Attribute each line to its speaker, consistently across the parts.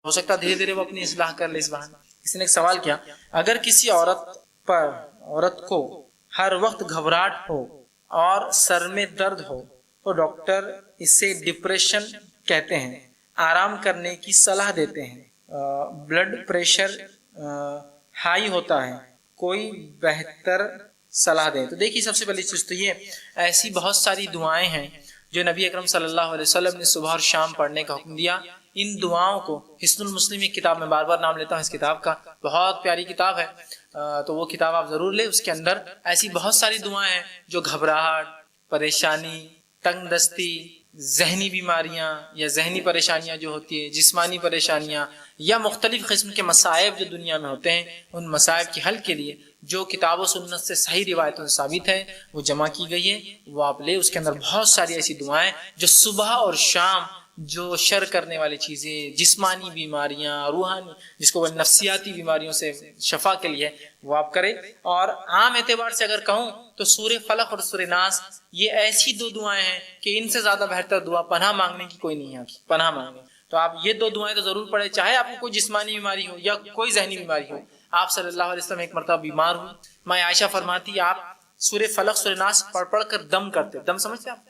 Speaker 1: ہو سکتا ہے دھیرے دھیرے وہ اپنی اصلاح کر لے اس بہانے۔ کسی نے ایک سوال کیا، اگر کسی عورت کو ہر وقت گھبراہٹ ہو اور سر میں درد ہو تو ڈاکٹر اسے ڈپریشن کہتے ہیں، آرام کرنے کی صلاح دیتے ہیں، بلڈ پریشر ہائی ہوتا ہے، کوئی بہتر صلاح دیں؟ تو دیکھیے سب سے پہلی چیز تو یہ، ایسی بہت ساری دعائیں ہیں جو نبی اکرم صلی اللہ علیہ وسلم نے صبح اور شام پڑھنے کا حکم دیا۔ ان دعاؤں کو حصن المسلم ایک کتاب میں بار بار نام لیتا ہوں اس کتاب کا، بہت پیاری کتاب ہے، تو وہ کتاب آپ ضرور لیں۔ اس کے اندر ایسی بہت ساری دعائیں ہیں جو گھبراہٹ، پریشانی، تنگ دستی، ذہنی بیماریاں یا ذہنی پریشانیاں جو ہوتی ہے، جسمانی پریشانیاں یا مختلف قسم کے مصائب جو دنیا میں ہوتے ہیں، ان مصائب کے حل کے لیے جو کتاب و سنت سے صحیح روایتوں سے ثابت ہے وہ جمع کی گئی ہے، وہ آپ لے۔ اس کے اندر بہت ساری ایسی دعائیں جو صبح اور شام جو شر کرنے والی چیزیں، جسمانی بیماریاں، روحانی جس کو نفسیاتی بیماریوں سے شفا کے لیے، وہ آپ کریں۔ اور عام اعتبار سے اگر کہوں تو سورہ فلق اور سورہ ناس یہ ایسی دو دعائیں ہیں کہ ان سے زیادہ بہتر دعا پناہ مانگنے کی کوئی نہیں ہے، پناہ مانگنے۔ تو آپ یہ دو دعائیں تو ضرور پڑھیں، چاہے آپ کو کوئی جسمانی بیماری ہو یا کوئی ذہنی بیماری ہو۔ آپ صلی اللہ علیہ وسلم ایک مرتبہ بیمار ہوئی، ماں عائشہ فرماتی آپ سورہ فلق سورہ ناس پڑھ کر دم کرتے، دم سمجھتے آپ؟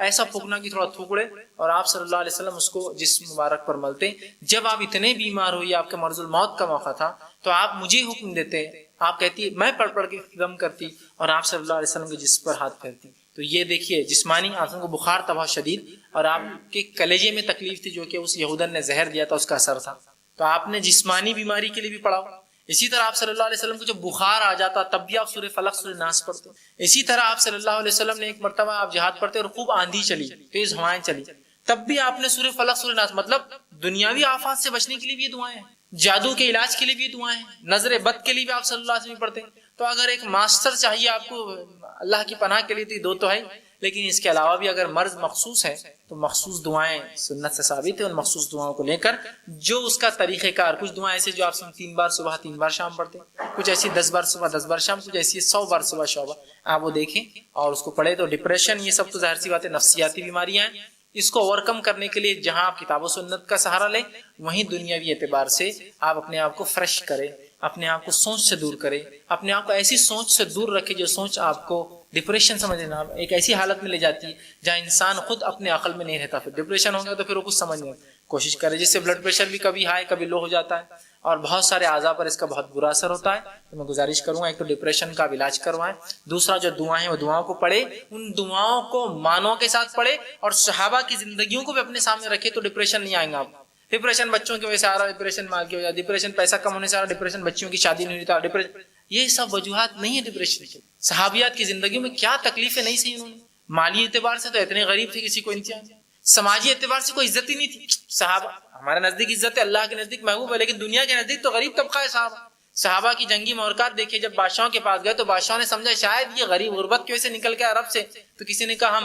Speaker 1: ایسا پھونکنا کہ تھوڑا تھوکڑے، اور آپ صلی اللہ علیہ وسلم اس کو جسم مبارک پر ملتے۔ جب آپ اتنے بیمار ہوئی، آپ کے مرض الموت کا موقع تھا، تو آپ مجھے حکم دیتے، آپ کہتی میں پڑھ کے دم کرتی اور آپ صلی اللہ علیہ وسلم کے جسم پر ہاتھ پھیرتی۔ تو یہ دیکھیے جسمانی آپ کو بخار تھا بہت شدید، اور آپ کے کلیجے میں تکلیف تھی جو کہ اس یہودن نے زہر دیا تھا اس کا اثر تھا، تو آپ نے جسمانی بیماری کے لیے بھی پڑھا۔ اسی طرح آپ صلی اللہ علیہ وسلم کو جب بخار آ جاتا تب بھی آپ سورہ فلق سورہ ناس پڑھتے۔ اسی طرح آپ صلی اللہ علیہ وسلم نے ایک مرتبہ آپ جہاد پڑھتے اور خوب آندھی چلی، تیز ہوائیں چلی، تب بھی آپ نے سورہ فلق سورہ ناس، مطلب دنیاوی آفات سے بچنے کے لیے بھی یہ دعائیں ہیں، جادو کے علاج کے لیے بھی یہ دعائیں ہیں، نظر بد کے لیے بھی آپ صلی اللہ علیہ وسلم پڑھتے ہیں۔ تو اگر ایک ماسٹر چاہیے آپ کو اللہ کی پناہ کے لیے تو یہ دو تو ہے، لیکن اس کے علاوہ بھی اگر مرض مخصوص ہے تو مخصوص دعائیں سنت سے ثابت ہے، ان مخصوص دعاؤں کو لے کر جو اس کا طریقہ کار، کچھ دعائیں ایسے جو آپ 3 بار صبح 3 بار شام پڑھتے ہیں، کچھ ایسی 10 بار صبح 10 بار شام، کچھ ایسی 100 بار صبح شعبہ، آپ وہ دیکھیں اور اس کو پڑھیں۔ تو ڈپریشن یہ سب تو ظاہر سی بات ہے نفسیاتی بیماریاں ہیں، اس کو اوور کم کرنے کے لیے جہاں آپ کتاب و سنت کا سہارا لیں، وہیں دنیاوی اعتبار سے آپ اپنے آپ کو فریش کریں، اپنے آپ کو سوچ سے دور کریں، اپنے آپ کو ایسی سوچ سے دور رکھیں جو سوچ آپ کو ڈپریشن سمجھنا ایک ایسی حالت میں لے جاتی ہے جہاں انسان خود اپنے عقل میں نہیں رہتا، پھر ڈپریشن ہو گیا تو پھر وہ کچھ سمجھ نہیں۔ کوشش کرے جس سے بلڈ پریشر بھی کبھی ہائی کبھی لو ہو جاتا ہے اور بہت سارے اعضاء پر اس کا بہت برا اثر ہوتا ہے۔ تو میں گزارش کروں گا ایک تو ڈپریشن کا علاج کروائیں، دوسرا جو دعائیں ہیں وہ دعاؤں کو پڑھے، ان دعاؤں کو معنوں کے ساتھ پڑھے اور صحابہ کی زندگیوں کو بھی اپنے سامنے رکھے تو ڈپریشن نہیں آئیں گا آپ۔ ڈپریشن بچوں کی وجہ سے آ رہا ہے، ڈپریشن مال کی وجہ، ڈپریشن پیسہ کم ہونے سے آ رہا ہے، ڈپریشن بچیوں کی شادی نہیں ہوتا، ڈپریشن، یہ سب وجوہات نہیں ہے ڈپریشن کی۔ صحابیات کی زندگیوں میں کیا تکلیفیں نہیں سہی انہوں نے، مالی اعتبار سے تو اتنے غریب تھے کسی کو انتہا، سماجی اعتبار سے کوئی عزت ہی نہیں تھی۔ صحابہ ہمارے نزدیک عزت ہے، اللہ کے نزدیک محبوب ہے، لیکن دنیا کے نزدیک تو غریب طبقہ ہے صحابہ۔ صحابہ کی جنگی محرکات دیکھیے، جب بادشاہوں کے پاس گئے تو بادشاہوں نے سمجھا شاید یہ غریب غربت کی وجہ سے نکل کے عرب سے، تو کسی نے کہا ہم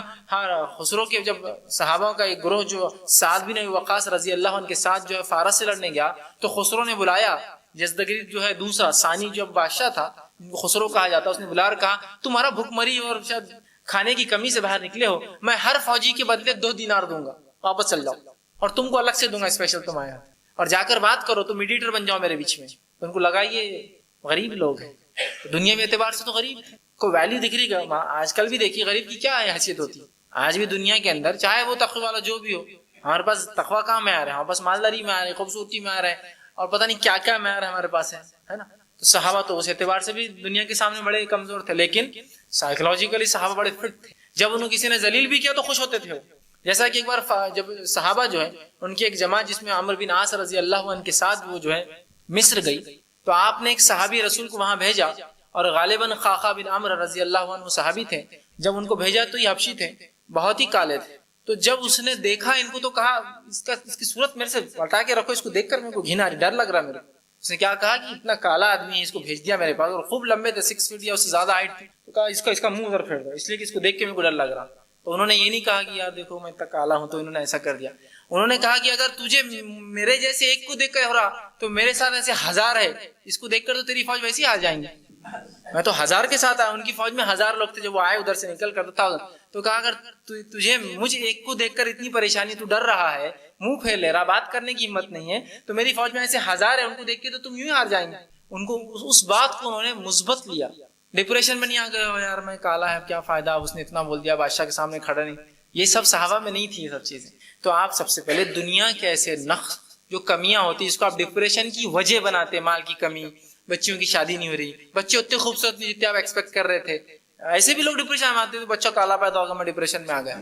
Speaker 1: خسرو کے، جب صحابہ کا ایک گروہ جو سعد بن ابی وقاص رضی اللہ عنہ کے ساتھ جو ہے فارس سے لڑنے گیا تو خسرو نے بلایا، یزدگرد جو ہے دوسرا ثانی جو بادشاہ تھا، خسرو کہا جاتا، اس نے بلا کر کہا تمہارا بھوک مری اور شاید کھانے کی کمی سے باہر نکلے ہو، میں ہر فوجی کے بدلے 2 دینار دوں گا، واپس چل جاؤ، اور تم کو الگ سے دوں گا اسپیشل تم آیا، اور جا کر بات کرو تو میڈیٹر بن جاؤ میرے بیچ میں۔ تو ان کو لگا یہ غریب لوگ ہیں، دنیا میں اعتبار سے تو غریب ہے، کوئی ویلیو دکھ رہی گا۔ آج کل بھی دیکھیے غریب کی کیا حیثیت ہوتی ہے، آج بھی دنیا کے اندر چاہے وہ تقوی والا جو بھی ہو، ہمارے پاس تقوی کہاں معیار ہے، ہمارے پاس مالداری معیار ہے، خوبصورتی معیار ہے، اور پتہ نہیں کیا کیا معیار ہمارے پاس ہے نا۔ تو صحابہ تو اس اعتبار سے بھی دنیا کے سامنے بڑے کمزور تھے، لیکن سائیکولوجیکلی صحابہ بڑے فٹ تھے، جب انہوں کسی نے ذلیل بھی کیا تو خوش ہوتے تھے۔ جیسا کہ ایک بار جب صحابہ جو ہے ان کی ایک جماعت جس میں عمرو بن عاص رضی اللہ عنہ کے ساتھ وہ جو ہے مصر گئی، تو آپ نے ایک صحابی رسول کو وہاں بھیجا، اور غالباً خاقہ بن عمرو رضی اللہ عنہ صحابی تھے۔ جب ان کو بھیجا تو یہ حبشی تھے، بہت ہی کالے تھے، تو جب اس نے دیکھا ان کو تو کہا اس کی صورت میرے سے ہٹا کے رکھو، اس کو دیکھ کر میرے کو گھن آ رہی، ڈر لگ رہا میرے کو۔ اس نے کیا کہا کہ اتنا کالا آدمی ہے، اس کو بھیج دیا میرے پاس، اور خوب لمبے تھے، 6 فٹ یا اس سے زیادہ ہائٹ تھی، تو کہا اس کا منہ ادھر پھیر دو، اس لیے کہ اس کو دیکھ کے میرے کو ڈر لگ رہا۔ تو انہوں نے یہ نہیں کہا کہ یار دیکھو میں اتنا کالا ہوں، تو انہوں نے ایسا کر دیا۔ انہوں نے کہا کہ اگر تجھے میرے جیسے ایک کو دیکھ کر ہو رہا تو میرے ساتھ ایسے 1000 ہے، اس کو دیکھ کر تو تیری فوج ویسی آ جائیں گی، میں تو 1000 کے ساتھ آیا, ان کی فوج میں 1000 لوگ تھے. جب وہ آئے ادھر سے نکل کر تو کہا اگر تجھے مجھ ایک کو دیکھ کر اتنی پریشانی, تو ڈر رہا ہے, منہ پھیر لے رہا, بات کرنے کی ہمت نہیں ہے, تو میری فوج میں ایسے 1000 ہے, ان کو دیکھ کے تو تم یوں ہی ہار جائیں گے. ان کو اس بات کو انہوں نے مثبت لیا, ڈپریشن میں نہیں آ گئے یار میں کالا ہے کیا فائدہ, اس نے اتنا بول دیا, بادشاہ کے سامنے کھڑا نہیں. یہ سب صحابہ میں نہیں تھی یہ سب چیزیں. تو آپ سب سے پہلے دنیا کے ایسے نقص جو کمیاں ہوتی اس کو آپ ڈپریشن کی وجہ بناتے, مال کی کمی, بچیوں کی شادی نہیں ہو رہی, بچے اتنے خوبصورت نہیں جتنے آپ ایکسپیکٹ کر رہے تھے. ایسے بھی لوگ ڈپریشن میں آتے تھے, بچہ کالا پیدا ہوگا میں ڈپریشن میں آ گیا.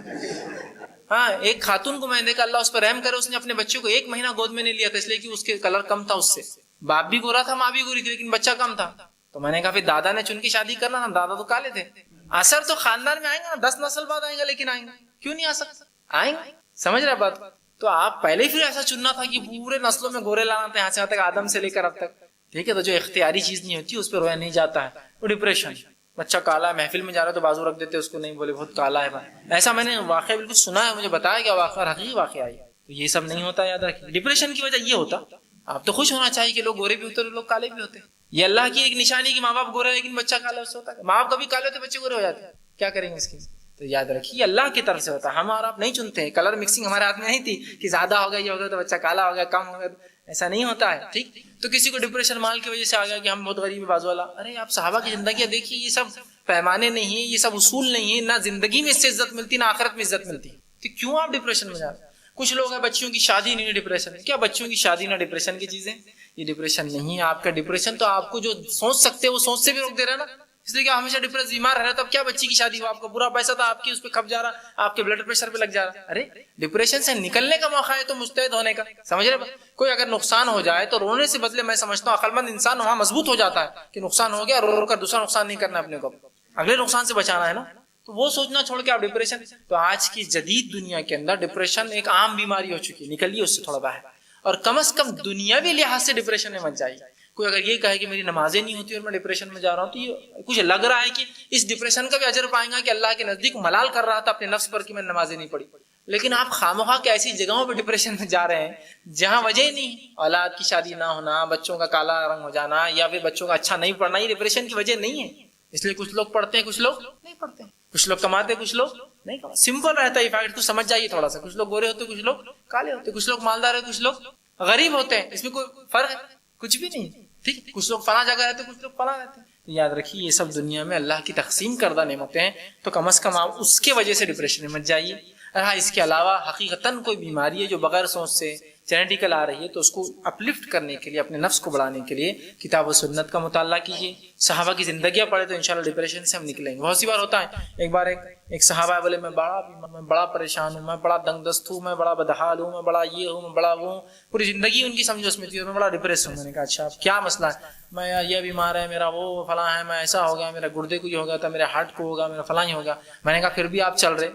Speaker 1: ہاں, ایک خاتون کو میں نے دیکھا, اللہ اس پر رحم کرے, اس نے اپنے بچے کو 1 مہینہ گود میں نہیں لیا تھا, اس لیے کہ اس کے کلر کم تھا اس سے. باپ بھی گورا تھا, ماں بھی گوری تھی, لیکن بچہ کم تھا. تو میں نے کہا پھر دادا نے چن کی شادی کرنا نا, دادا تو کالے تھے. اثر تو خاندان میں آئیں گا, 10 نسل بعد آئیں گا, لیکن آئیں گا, کیوں نہیں آ سکتا, آئیں گے. سمجھ رہے بات؟ تو آپ پہلے ہی پھر ایسا چننا تھا کہ پورے نسلوں میں گورے لانا تھا, یہاں سے تک آدم سے لے کر اب تک. ٹھیک ہے, تو جو اختیاری چیز نہیں ہوتی اس پہ رویا نہیں جاتا ہے. وہ ڈپریشن, بچہ کالا ہے, محفل میں جا رہا ہے تو بازو رکھ دیتے اس کو, نہیں بولے بہت کالا ہے بھائی. ایسا میں نے واقعہ بالکل سنا ہے, مجھے بتایا گیا واقعہ, اور حقیقی واقعہ ہے. تو یہ سب نہیں ہوتا, یاد رکھیے. ڈپریشن کی وجہ یہ ہوتا, آپ تو خوش ہونا چاہیے کہ لوگ گورے بھی ہوتے ہیں, لوگ کالے بھی ہوتے ہیں. یہ اللہ کی ایک نشانی کہ ماں باپ گورے لیکن بچہ کالا اس سے ہوتا ہے. ماں باپ کبھی کالے ہوتے بچے گورے ہو جاتے ہیں, کیا کریں گے اس کی. تو یاد رکھیے اللہ کی طرف سے ہوتا ہے, ہم اور آپ نہیں چنتے ہیں. کلر مکسنگ ہمارے ہاتھ میں نہیں تھی کہ زیادہ ہو گیا یہ ہو گیا تو بچہ کالا ہو گیا, کم ہو گیا, ایسا نہیں ہوتا ہے. ٹھیک, تو کسی کو ڈپریشن مال کی وجہ سے آ گیا کہ ہم بہت غریب ہے بازو والا. ارے آپ صحابہ کی زندگیاں دیکھیے, یہ سب پیمانے نہیں ہیں, یہ سب اصول نہیں ہے, نہ زندگی میں اس سے عزت ملتی, نہ آخرت میں عزت ملتی. تو کیوں آپ ڈپریشن میں جا رہے ہیں؟ کچھ لوگ ہیں بچیوں کی شادی نہیں, ڈپریشن ہے. کیا بچیوں کی شادی نہ ڈپریشن کی چیزیں؟ یہ ڈپریشن نہیں ہے آپ کا. ڈپریشن تو آپ کو جو سوچ سکتے وہ سوچ سے بھی روک دے رہا ہے نا, اس لیے کہ ہمیشہ ڈپریس بیمار رہ رہا ہے. تب کیا بچی کی شادی ہو, آپ کا برا پیسہ تھا, آپ کی اس پہ کھپ جا رہا, آپ کے بلڈ پریشر پہ لگ جا رہا. ارے ڈپریشن سے نکلنے کا موقع ہے تو مستعد ہونے کا. سمجھ رہے, کوئی اگر نقصان ہو جائے تو رونے سے بدلے میں سمجھتا ہوں عقل مند انسان وہاں مضبوط ہو جاتا ہے کہ نقصان ہو گیا, رو رو کر دوسرا نقصان نہیں کرنا, اپنے کو اگلے نقصان سے بچانا ہے نا. تو وہ سوچنا چھوڑ کے آپ ڈپریشن. تو آج کی جدید دنیا کے اندر ڈپریشن ایک عام بیماری ہو چکی ہے, نکلیے اس سے تھوڑا باہر, اور کم از کم دنیاوی لحاظ سے ڈپریشن میں مت جائیے. کوئی اگر یہ کہے کہ میری نمازیں نہیں ہوتی اور میں ڈپریشن میں جا رہا ہوں, تو یہ کچھ لگ رہا ہے کہ اس ڈپریشن کا بھی اجر پائیں گا کہ اللہ کے نزدیک ملال کر رہا تھا اپنے نفس پر کہ میں نمازیں نہیں پڑھی. لیکن آپ خامخواہ کے ایسی جگہوں پہ ڈپریشن میں جا رہے ہیں جہاں وجہ ہی نہیں. اولاد کی شادی نہ ہونا, بچوں کا کالا رنگ ہو جانا, یا پھر بچوں کا اچھا نہیں پڑھنا, یہ ڈپریشن کی وجہ نہیں ہے. اس لیے کچھ لوگ پڑھتے ہیں, کچھ لوگ نہیں پڑھتے ہیں, کچھ لوگ کماتے ہیں, کچھ لوگ نہیں کماتے. سمپل رہتا ہے فیکٹ, تو سمجھ جائیے تھوڑا سا. کچھ لوگ گورے ہوتے, کچھ لوگ کالے ہوتے, کچھ لوگ مالدار ہے, کچھ لوگ غریب ہوتے ہیں. اس میں کوئی فرق ہے؟ کچھ بھی نہیں. ٹھیک, کچھ لوگ فلاں جگہ رہتے, کچھ لوگ فلاں رہتے ہیں. تو یاد رکھیے یہ سب دنیا میں اللہ کی تقسیم کردہ نعمتیں ہیں, تو کم از کم آپ اس کے وجہ سے ڈپریشن میں مت جائیے. ہاں, اس کے علاوہ حقیقتاً کوئی بیماری ہے جو بغیر سوچ سے جینیٹیکل آ رہی ہے, تو اس کو اپلفٹ کرنے کے لیے, اپنے نفس کو بڑھانے کے لیے کتاب و سنت کا مطالعہ کیجیے, صحابہ کی زندگیاں پڑھے, تو انشاءاللہ ڈپریشن سے ہم نکلیں گے. بہت سی بار ہوتا ہے, ایک بار ایک صحابہ ہے, بولے میں بڑا پریشان ہوں, میں بڑا دنگ دست ہوں, میں بڑا بدحال ہوں, میں بڑا یہ ہوں, میں بڑا وہ ہوں, پوری زندگی ان کی سمجھو اس میں تھی, اور میں بڑا ڈپریس ہوں. میں نے کہا اچھا کیا مسئلہ ہے؟ میں یہ بیمار ہے, میرا وہ فلاں ہے, میں ایسا ہو گیا, میرا گردے کو یہ ہو گیا تھا, میرے ہارٹ کو ہوگا, میرا فلاں ہی ہوگا. میں نے کہا پھر بھی آپ چل رہے,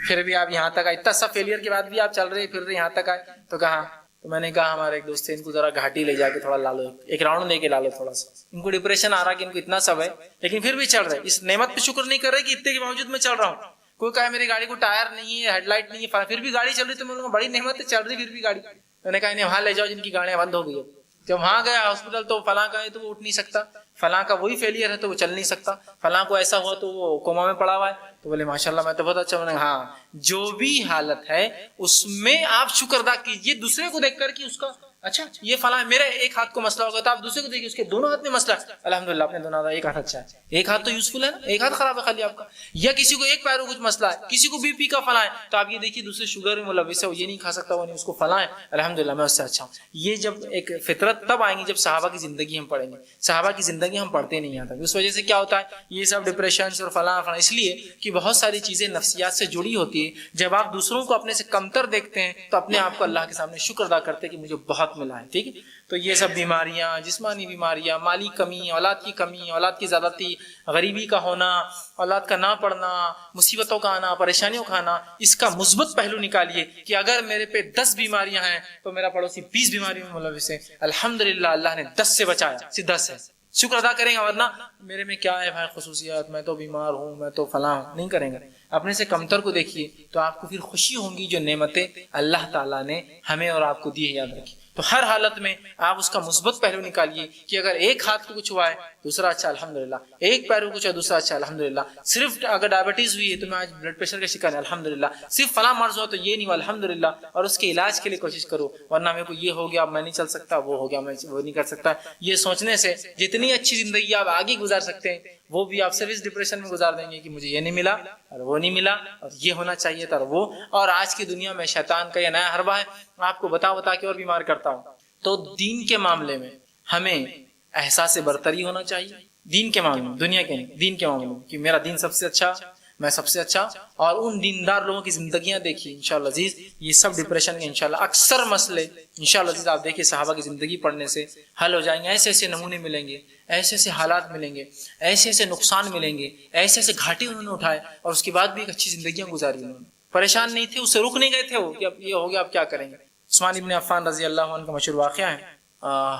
Speaker 1: پھر بھی آپ یہاں تک آئے, اتنا سب فیلئر کے بعد بھی آپ چل رہے, پھر یہاں تک آئے. تو کہا, تو میں نے کہا ہمارے ایک دوست تھے, ان کو ذرا گھاٹی لے جا کے تھوڑا لا لو, ایک راؤنڈ لے کے لا لو تھوڑا سا. ان کو ڈپریشن آ رہا کہ ان کو اتنا سب ہے, لیکن پھر بھی چل رہے, اس نعمت پہ شکر نہیں کر رہے کہ اتنے کے باوجود میں چل رہا ہوں. کوئی کہا میری گاڑی کو ٹائر نہیں ہے, ہیڈ لائٹ نہیں ہے, پھر بھی گاڑی چل رہی, تو میں بڑی نعمت ہے, چل رہی پھر بھی گاڑی. میں نے کہا انہیں وہاں لے جاؤ جن کی گاڑیاں بند ہو گئی. جب وہاں گیا ہاسپٹل, تو فلاں کا ہے تو وہ اٹھ نہیں سکتا, فلاں کا وہی فیلئر ہے تو وہ چل نہیں سکتا, فلاں کو ایسا ہوا تو وہ کوما میں پڑا ہوا ہے. تو بولے ماشاءاللہ میں تو بہت اچھا. میں نے ہاں, جو بھی حالت ہے اس میں آپ شکر ادا کیجیے, دوسرے کو دیکھ کر کہ اس کا اچھا یہ فلاں, میرے ایک ہاتھ کو مسئلہ ہوگا تو آپ دوسرے کو دیکھیے اس کے دونوں ہاتھ میں مسئلہ ہے, الحمدللہ اپنے دونوں ہاتھ, ایک ہاتھ اچھا ہے, ایک ہاتھ تو یوزفل ہے نا, ایک ہاتھ خراب ہے خالی آپ کا. یا کسی کو ایک پیروں کچھ مسئلہ ہے, کسی کو بی پی کا فلاں ہے, تو آپ یہ دیکھیے دوسرے شوگر میں ملوث ہے, وہ یہ نہیں کھا سکتا, وہ نہیں, اس کو فلاں ہے, الحمدللہ میں اس سے اچھا ہوں. یہ جب ایک فطرت تب آئیں گی جب صحابہ کی زندگی ہم پڑھیں گے. صحابہ کی زندگی ہم پڑھتے نہیں آتا, اس وجہ سے کیا ہوتا ہے یہ سب ڈپریشن اور فلاں فلاں, اس لیے کہ بہت ساری چیزیں نفسیات سے جڑی ہوتی ہے. جب آپ دوسروں کو اپنے سے کمتر دیکھتے ہیں تو اپنے آپ کو اللہ کے سامنے شکر ادا کرتے ہیں کہ مجھے بہت ملا ہے. ٹھیک ہے, تو یہ سب بیماریاں, جسمانی بیماریاں, مالی کمی, اولاد کی کمی, اولاد کی زیادتی, غریبی کا ہونا, اولاد کا نہ پڑھنا, مصیبتوں کا آنا, پریشانیوں کا آنا, اس کا مثبت پہلو نکالیے کہ اگر میرے پہ 10 بیماریاں ہیں تو میرا پڑوسی 20 بیماریوں میں ملوث ہے, الحمدللہ اللہ نے 10 سے بچایا, صرف 10 ہے, شکر ادا کریں گے. ورنہ میرے میں کیا ہے بھائی خصوصیات, میں تو بیمار ہوں, میں تو فلاں ہوں, نہیں کریں گے. اپنے سے کمتر کو دیکھیے تو آپ کو پھر خوشی ہوں گی جو نعمتیں اللہ تعالیٰ نے ہمیں اور آپ کو دی ہے. یاد رکھیے تو ہر حالت میں آپ اس کا مثبت پہلو نکالیے کہ اگر ایک ہاتھ کو کچھ ہوا ہے دوسرا اچھا الحمدللہ، ایک پیر کو کچھ ہے دوسرا اچھا الحمدللہ، صرف اگر ڈائبٹیز ہوئی ہے تو میں آج بلڈ پریشر کا شکار ہے الحمدللہ، صرف فلاں مرض ہوا تو یہ نہیں ہوا الحمدللہ، اور اس کے علاج کے لیے کوشش کرو، ورنہ میرے کو یہ ہو گیا میں نہیں چل سکتا، وہ ہو گیا میں وہ نہیں کر سکتا، یہ سوچنے سے جتنی اچھی زندگی آپ آگے گزار سکتے ہیں وہ بھی آپ صرف اس ڈپریشن میں گزار دیں گے کہ مجھے یہ نہیں ملا اور وہ نہیں ملا اور یہ ہونا چاہیے تھا اور وہ، اور آج کی دنیا میں شیطان کا یہ نیا حربہ ہے، آپ کو بتا کے اور بیمار کرتا ہوں۔ تو دین کے معاملے میں ہمیں احساس برتری ہونا چاہیے، دین کے معاملے میں، دنیا کے نہیں، دین کے معاملے میں، کہ میرا دین سب سے اچھا، میں سب سے اچھا، اور ان دیندار لوگوں کی زندگیاں دیکھیے انشاءاللہ عزیز، یہ سب ڈپریشن کے انشاءاللہ اکثر مسئلے انشاءاللہ عزیز آپ دیکھیے صحابہ کی زندگی پڑھنے سے حل ہو جائیں گے، ایسے ایسے نمونے ملیں گے، ایسے ایسے حالات ملیں گے، ایسے ایسے نقصان ملیں گے، ایسے ایسے گھاٹے انہوں نے اٹھائے اور اس کے بعد بھی ایک اچھی زندگیاں گزاری انہوں نے، پریشان نہیں تھے، اس سے رک نہیں گئے تھے وہ کہ اب یہ ہو گیا اب کیا کریں گے۔ عثمان ابن عفان رضی اللہ عنہ کا مشہور واقعہ ہے،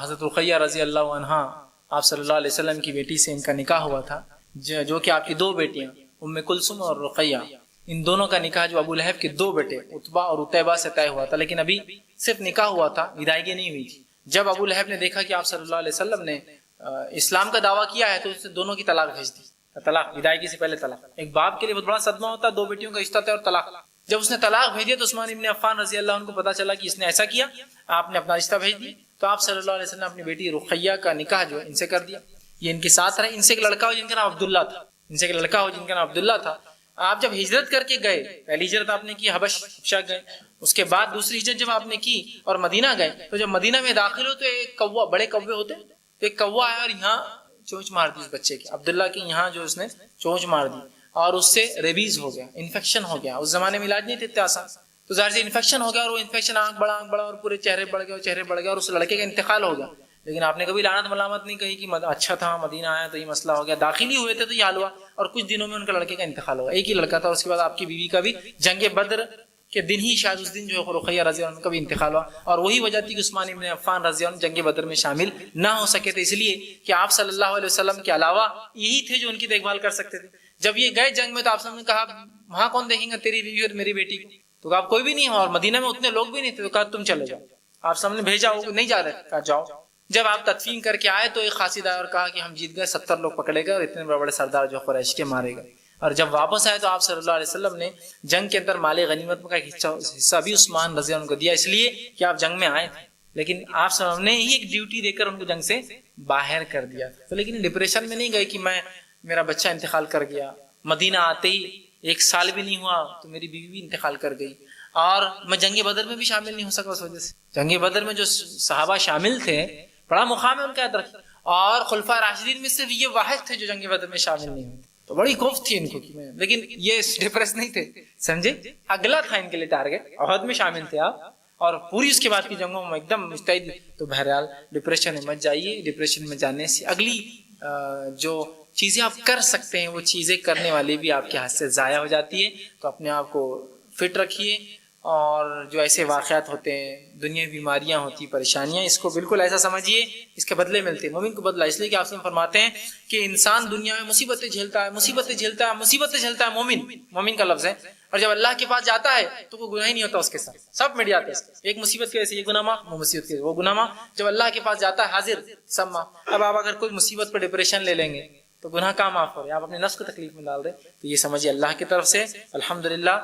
Speaker 1: حضرت رقیہ رضی اللہ عنہا آپ صلی اللہ علیہ وسلم کی بیٹی سے ان کا نکاح ہوا تھا، جو کہ آپ کی دو بیٹیاں ام کلثوم اور رقیہ، ان دونوں کا نکاح جو ابو لہب کے دو بیٹے عتبہ اور عتیبہ سے طے ہوا تھا، لیکن ابھی صرف نکاح ہوا تھا، ودائیگی نہیں ہوئی تھی۔ جب ابو لہب نے دیکھا کہ آپ صلی اللہ علیہ وسلم نے اسلام کا دعویٰ کیا ہے تو اس نے دونوں کی طلاق بھیج دی، طلاق، ودائیگی سے پہلے طلاق۔ ایک باپ کے لیے بہت بڑا صدمہ ہوتا ہے، دو بیٹیوں کا رشتہ تھا اور طلاق۔ جب اس نے طلاق بھیجی تو عثمان ابن عفان رضی اللہ عنہ کو پتا چلا کہ اس نے ایسا کیا، آپ نے اپنا رشتہ بھیج دیا، تو آپ صلی اللہ علیہ وسلم نے اپنی بیٹی رقیہ کا نکاح جو ہے ان سے کر دیا، یہ ان کے ساتھ رہے، ان سے ایک لڑکا ہو جن کا نام عبداللہ تھا، ان سے ایک لڑکا ہو جن کا نام عبداللہ تھا۔ آپ جب ہجرت کر کے گئے، پہلی ہجرت آپ نے کی حبشہ گئے، اس کے بعد دوسری ہجرت جب آپ نے کی اور مدینہ گئے، تو جب مدینہ میں داخل ہو تو ایک کوا، بڑے کوے ہوتے تو ایک کوا آیا اور یہاں چونچ مار دی اس بچے کی، عبداللہ کی یہاں جو اس نے چونچ مار دی اور اس سے ریبیز ہو گیا، انفیکشن ہو گیا۔ اس زمانے میں علاج نہیں تھے اتنے آسان، تو ظاہر سے انفیکشن ہو گیا اور وہ انفیکشن آنکھ بڑا اور پورے چہرے بڑھ گیا اور چہرے بڑھ گیا اور اس لڑکے کا انتقال ہو گیا۔ لیکن آپ نے کبھی لعنت ملامت نہیں کہی کہ اچھا تھا مدینہ آیا تو یہ مسئلہ ہو گیا، داخلی ہوئے تھے تو یہ حال ہوا، اور کچھ دنوں میں ان کا لڑکے کا انتقال ہوا، ایک ہی لڑکا تھا۔ اس کے بعد آپ کی بیوی کا بھی جنگ بدر کے دن ہی شاید اس دن جو ہے رقیہ رضی اللہ عنہ کا بھی انتقال ہوا، اور وہی وجہ تھی کہ عثمان ابن عفان رضی اللہ عنہ جنگ بدر میں شامل نہ ہو سکے تھے، اس لیے کہ آپ صلی اللہ علیہ وسلم کے علاوہ یہی تھے جو ان کی دیکھ بھال کر سکتے تھے۔ جب یہ گئے جنگ میں تو آپ نے کہا وہاں کون دیکھیں گا تیری بیوی اور میری بیٹی کو، تو کہا کوئی بھی نہیں ہو، اور مدینہ میں اتنے لوگ بھی نہیں تھے، تو کہا تم چلے جاؤ، آپ سب نے بھیجا ہو نہیں جا رہے، کہا جاؤ۔ جب آپ تدفین کر کے آئے تو ایک خاصد آیا اور کہا کہ ہم جیت گئے، 70 لوگ پکڑے گئے اور اتنے بڑے بڑے سردار جو قریش کے مارے گئے۔ اور جب واپس آئے تو آپ صلی اللہ علیہ وسلم نے جنگ کے اندر مال غنیمت کا ایک حصہ بھی عثمان رضی اللہ عنہ کو دیا، اس لیے کہ آپ جنگ میں آئے تھے، لیکن آپ صلی اللہ علیہ وسلم نے ہی ایک ڈیوٹی دے کر ان کو جنگ سے باہر کر دیا۔ تو لیکن ڈپریشن میں نہیں گئے کہ میرا بچہ انتقال کر گیا، مدینہ آتے ہی 1 سال بھی نہیں ہوا تو میری بیوی بھی انتقال کر گئی، اور میں جنگ بدر میں بھی شامل نہیں ہو سکا اس وجہ سے۔ جنگ بدر میں جو صحابہ شامل تھے بڑا مقام ہے ان کا، یاد رکھیں، اور خلفاء راشدین میں صرف یہ واحد تھے جو جنگ بدر میں شامل نہیں ہوتے، تو بڑی خوف تھی ان کو کہ میں، لیکن یہ ڈپریس نہیں تھے، سمجھے، اگلا تھا ان کے لیے ٹارگیٹ۔ احد میں شامل تھے آپ، اور پوری اس کے بعد کی جنگوں میں ایک دم مستعد، تو بہرحال ڈپریشن میں مت جائیے، ڈپریشن میں جانے سے اگلی جو چیزیں آپ کر سکتے ہیں وہ چیزیں کرنے والی بھی آپ کے ہاتھ سے ضائع ہو جاتی ہے۔ تو اپنے آپ کو فٹ رکھیے، اور جو ایسے واقعات ہوتے ہیں، دنیا بیماریاں ہوتی، پریشانیاں، اس کو بالکل ایسا سمجھیے اس کے بدلے ملتے ہیں، مومن کو بدلہ، اس لیے کہ آپ سے فرماتے ہیں کہ انسان دنیا میں مصیبتیں جھیلتا ہے، مصیبتیں جھیلتا ہے، مصیبتیں جھیلتا ہے، مومن کا لفظ ہے، اور جب اللہ کے پاس جاتا ہے تو کوئی گناہ ہی نہیں ہوتا اس کے ساتھ، سب مٹ جاتے ہیں، ایک مصیبت کی وجہ سے یہ گناہ معاف، وہ مصیبت کی وہ گناہ معاف، جب اللہ کے پاس جاتا ہے حاضر سب معاف۔ اب آپ اگر کوئی مصیبت پر ڈپریشن لے لیں گے تو گناہ کہاں معاف ہو رہے، آپ اپنے نفس کو تکلیف میں ڈال رہے، تو یہ سمجھیے اللہ کی طرف سے الحمدللہ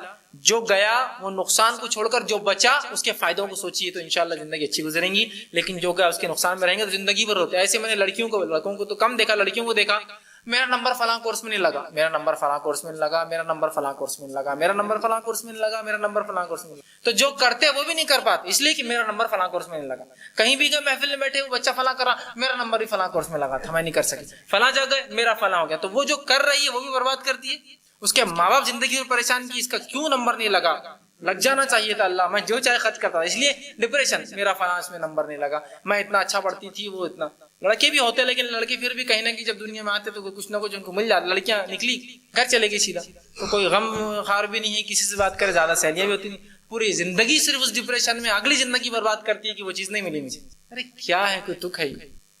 Speaker 1: جو گیا وہ نقصان کو چھوڑ کر جو بچا اس کے فائدوں کو سوچیے تو انشاءاللہ زندگی اچھی گزریں گی، لیکن جو گیا اس کے نقصان میں رہیں گے تو زندگی بھر ہوتے ہیں۔ ایسے میں نے لڑکوں کو تو کم دیکھا، لڑکیوں کو دیکھا، میرا نمبر فلاں کورس میں نہیں لگا، میرا نمبر فلاں کورس میں نہیں لگا، میرا نمبر فلاں کورس میں نہیں لگا، میرا نمبر فلاں کورس میں نہیں لگا، میرا نمبر فلاں کورس میں نہیں لگا، تو جو کرتے وہ بھی نہیں کر پاتے اس لیے کہ میرا نمبر فلاں کورس میں نہیں لگا۔ کہیں بھی گئے محفل میں بیٹھے وہ بچہ فلاں کرا، میرا نمبر بھی فلاں کورس میں لگا تھا، میں نہیں کر سکی، فلاں جگہ میرا فلاں ہو گیا، تو وہ جو کر رہی ہے وہ بھی برباد کرتی ہے، اس کے ماں باپ زندگی میں پریشان کی، اس کا کیوں نمبر نہیں لگا، لگ جانا چاہیے تھا، اللہ میں جو چاہے خرچ کرتا تھا، اس لیے ڈپریشن، میرا فلاں اس میں نمبر نہیں لگا، میں اتنا اچھا پڑھتی تھی، وہ اتنا، لڑکے بھی ہوتے لیکن لڑکے پھر بھی کہیں نہ کہیں جب دنیا میں آتے تو کچھ نہ کچھ ان کو مل جاتا، لڑکیاں نکلی گھر چلے گئی سیدھا، تو کوئی غم خار بھی نہیں ہے، کسی سے بات کرے، زیادہ سہیلیاں بھی ہوتی نہیں، پوری زندگی صرف اس ڈپریشن میں اگلی زندگی برباد کرتی ہے کہ وہ چیز نہیں ملی مجھے۔ ارے کیا ہے، کوئی تک ہے،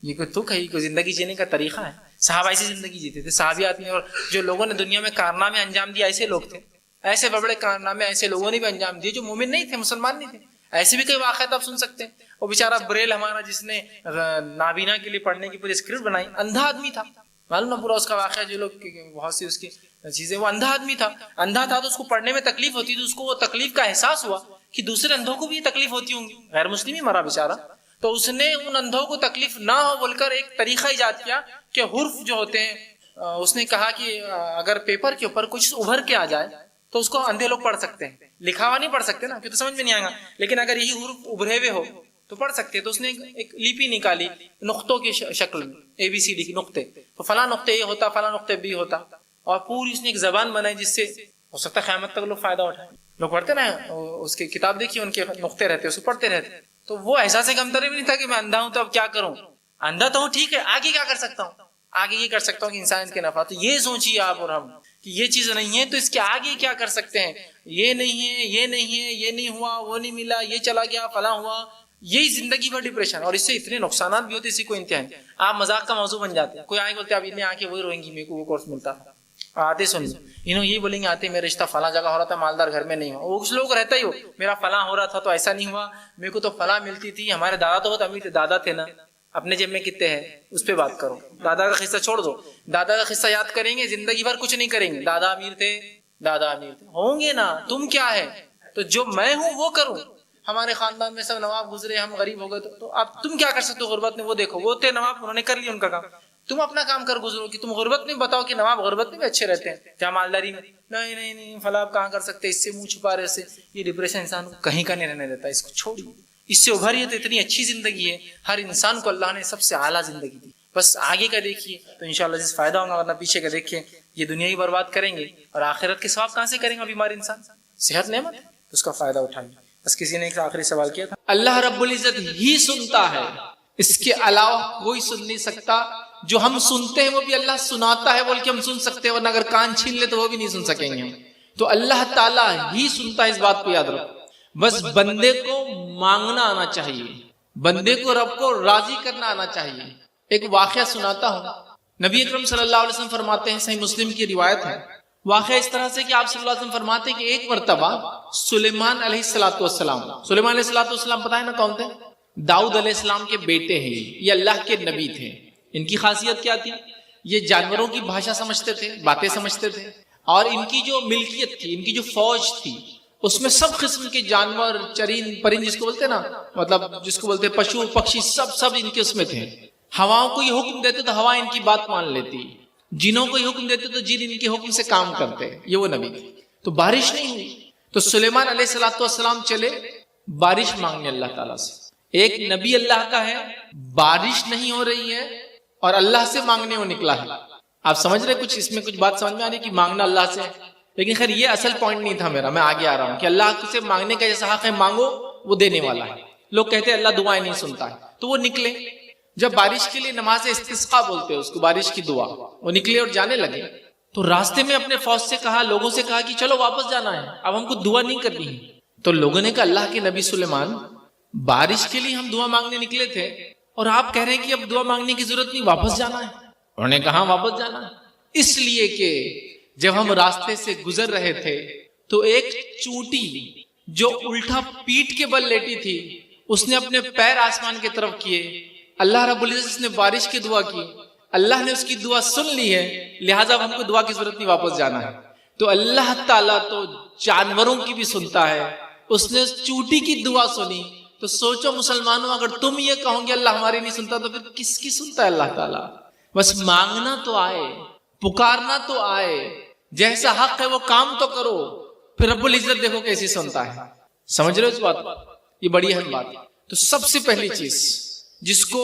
Speaker 1: یہ کوئی تک ہے، کوئی زندگی جینے کا طریقہ ہے؟ صحابہ ایسی زندگی جیتے تھے، صحابیات میں، اور جو لوگوں نے دنیا میں کارنامے انجام دیے ایسے لوگ تھے، ایسے بڑے کارنامے ایسے لوگوں نے بھی انجام دیے جو مومن نہیں تھے، مسلمان نہیں تھے، ایسے بھی کئی واقعات آپ سن سکتے ہیں. وہ بیچارہ بریل ہمارا جس نے نابینا کے لیے پڑھنے کی پوری اسکرپٹ بنائی، اندھا آدمی تھا، معلوم نہ پورا اس کا واقعہ، جو لوگ بہت سی اس کی چیزیں، وہ اندھا آدمی تھا. اندھا تھا تو اس کو پڑھنے میں تکلیف ہوتی، تو اس کو وہ تکلیف کا احساس ہوا کہ دوسرے اندھوں کو بھی یہ تکلیف ہوتی ہوں گی. غیر مسلم ہی مرا بیچارہ، تو اس نے ان اندھوں کو تکلیف نہ ہو بول کر ایک طریقہ ایجاد کیا کہ حرف جو ہوتے ہیں، اس نے کہا کہ اگر پیپر کے اوپر کچھ ابھر کے آ جائے تو اس کو اندھے لوگ پڑھ سکتے ہیں. لکھا ہوا نہیں پڑھ سکتے نا، کیونکہ تو سمجھ میں نہیں آئے گا، لیکن اگر یہی حرف ابھرے ہوئے ہو تو پڑھ سکتے. تو اس نے ایک لیپی نکالی نقطوں کی شکل میں، ABCD کی نقطے، تو فلاں نقطے یہ ہوتا، فلاں نقطے B ہوتا، اور پوری اس نے ایک زبان بنائی جس سے ہو سکتا ہے قیامت تک لوگ فائدہ اٹھائیں. لوگ پڑھتے نا، اس کی کتاب دیکھیے، ان کے نقطے رہتے، اسے پڑھتے رہتے. تو وہ احساس کمتری بھی نہیں تھا کہ میں اندھا ہوں تو اب کیا کروں، اندھا تو ہوں ٹھیک ہے، آگے کیا کر سکتا ہوں، آگے یہ کر سکتا ہوں کہ انسان کے نفع. تو یہ سوچیے آپ اور ہم کہ یہ چیز نہیں ہے تو اس کے آگے کیا کر سکتے ہیں. یہ نہیں ہے، یہ نہیں ہے، یہ نہیں ہوا، وہ نہیں ملا، یہ چلا گیا، فلاں ہوا، یہی زندگی بھر ڈپریشن. اور اس سے اتنے نقصانات بھی ہوتے، اسی کو انتہائی آپ مذاق کا موضوع بن جاتے ہیں. کوئی آئے بولتے اب انہیں آ کے وہی روئیں گی، میرے کو وہ کورس ملتا تھا. آتے سن انہوں یہ بولیں گے، آتے میرا رشتہ فلاں جگہ ہو رہا تھا، مالدار گھر میں نہیں ہوا. وہ کچھ لوگ رہتا ہی ہو، میرا فلاں ہو رہا تھا تو ایسا نہیں ہوا، میرے کو تو فلاں ملتی تھی، ہمارے دادا تو بہت امیر تھے. دادا تھے نا، اپنے جیب میں کتنے ہیں اس پہ بات کرو. دادا کا قصہ چھوڑ دو، دادا کا قصہ یاد کریں گے زندگی بھر کچھ نہیں کریں گے. دادا امیر تھے، دادا امیر تھے، ہوں گے نا. تم کیا ہے تو جو میں ہوں وہ کروں. ہمارے خاندان میں سب نواب گزرے، ہم غریب ہو گئے، تو اب تم کیا کر سکتے ہو غربت میں. وہ دیکھو وہ تھے نواب، انہوں نے کر لیا ان کا کام. تم اپنا کام کر گزرو کہ تم غربت میں بتاؤ کہ نواب غربت میں بھی اچھے رہتے ہیں کیا مالداری میں. نہیں نہیں نہیں، فلاں کہاں کر سکتے، اس سے منہ چھپا رہے سے. یہ ڈپریشن انسان کو کہیں کا نہیں رہنے دیتا. اس کو چھوڑیے، اس سے ابھریے تو اتنی اچھی زندگی ہے. ہر انسان کو اللہ نے سب سے اعلیٰ زندگی دی. بس آگے کا دیکھیے تو انشاءاللہ جس فائدہ ہوگا، ورنہ پیچھے کا دیکھیے یہ دنیا ہی برباد کریں گے اور آخرت کے ثواب کہاں سے کریں گا. بیمار انسان، صحت نعمت ہے تو اس کا فائدہ اٹھائیں. بس کسی نے ایک آخری سوال کیا تھا.
Speaker 2: اللہ رب العزت ہی سنتا ہے، اس کے علاوہ کوئی سن نہیں سکتا. جو ہم سنتے ہیں وہ بھی اللہ سناتا ہے بول کے ہم سن سکتے ہیں، ورنہ اگر کان چھین لے تو وہ بھی نہیں سن سکیں گے ہم. تو اللہ تعالیٰ ہی سنتا ہے، اس بات کو یاد رکھو. بس بندے کو مانگنا آنا چاہیے، بندے کو رب کو راضی کرنا آنا چاہیے. ایک واقعہ سناتا ہوں. نبی اکرم صلی اللہ علیہ وسلم فرماتے ہیں، صحیح مسلم کی روایت ہے، واقعہ اس طرح سے کہ آپ صلی اللہ علیہ وسلم فرماتے ہیں کہ ایک مرتبہ سلیمان علیہ السلام، سلیمان علیہ السلام پتہ ہے نا کون تھے؟ داؤد علیہ السلام کے بیٹے ہیں. یہ اللہ کے نبی تھے. ان کی خاصیت کیا تھی؟ یہ جانوروں کی بھاشا سمجھتے تھے، باتیں سمجھتے تھے، اور ان کی جو ملکیت تھی، ان کی جو فوج تھی، اس میں سب قسم کے جانور، چرین پرند جس کو بولتے ہیں نا، مطلب جس کو بولتے ہیں پشو پکشی، سب ان کے اس میں تھے. ہواؤں کو یہ حکم دیتے تو ہوا ان کی بات مان لیتی، جنوں کو یہ حکم دیتے تو جن ان کے حکم سے کام کرتے. یہ وہ نبی تھے. تو بارش نہیں ہوئی تو سلیمان علیہ السلام چلے بارش مانگنے اللہ تعالیٰ سے. ایک نبی اللہ کا ہے، بارش نہیں ہو رہی ہے اور اللہ سے مانگنے وہ نکلا ہے. آپ سمجھ رہے کچھ اس میں کچھ بات سمجھ میں آ رہی کہ مانگنا اللہ سے. لیکن خیر یہ اصل پوائنٹ نہیں تھا میرا، میں آگے آ رہا ہوں کہ اللہ سے مانگنے کا جیسا حق ہے، مانگو وہ دینے والا ہے. لوگ کہتے ہیں اللہ دعائیں نہیں سنتا ہے، تو وہ نکلے. جب بارش کے لیے نماز استسقاء بولتے ہیں اس کو، بارش کی دعا، وہ نکلے اور جانے لگے. تو راستے میں اپنے فوج سے کہا، لوگوں سے کہا کہ چلو واپس جانا ہے، اب ہم کو دعا نہیں کرنی ہے. تو لوگوں نے کہا اللہ کے نبی سلیمان، بارش کے لیے ہم دعا مانگنے نکلے تھے اور آپ کہہ رہے ہیں کہ اب دعا مانگنے کی ضرورت نہیں، واپس جانا ہے. انہوں نے کہا واپس جانا ہے اس لیے کہ جب ہم راستے سے گزر رہے تھے تو ایک چونٹی جو الٹا پیٹ کے بل لیٹی تھی، اس نے اپنے پیر آسمان کی طرف کیے. اللہ رب العزت نے بارش کی دعا کی، اللہ نے اس کی دعا سن لی ہے، لہٰذا ہم کو دعا کی ضرورت نہیں، واپس جانا ہے. تو اللہ تعالیٰ تو جانوروں کی بھی سنتا ہے، اس نے چونٹی کی دعا سنی. تو سوچو مسلمانوں، اگر تم یہ کہو گے اللہ ہماری نہیں سنتا تو پھر کس کی سنتا ہے اللہ تعالیٰ؟ بس مانگنا تو آئے، پکارنا تو آئے، جیسا حق ہے وہ کام تو کرو، پھر رب العزت دیکھو کیسی سنتا ہے. سمجھ رہے ہو اس بات؟ یہ بڑی اہم بات. تو سب سے پہلی چیز جس کو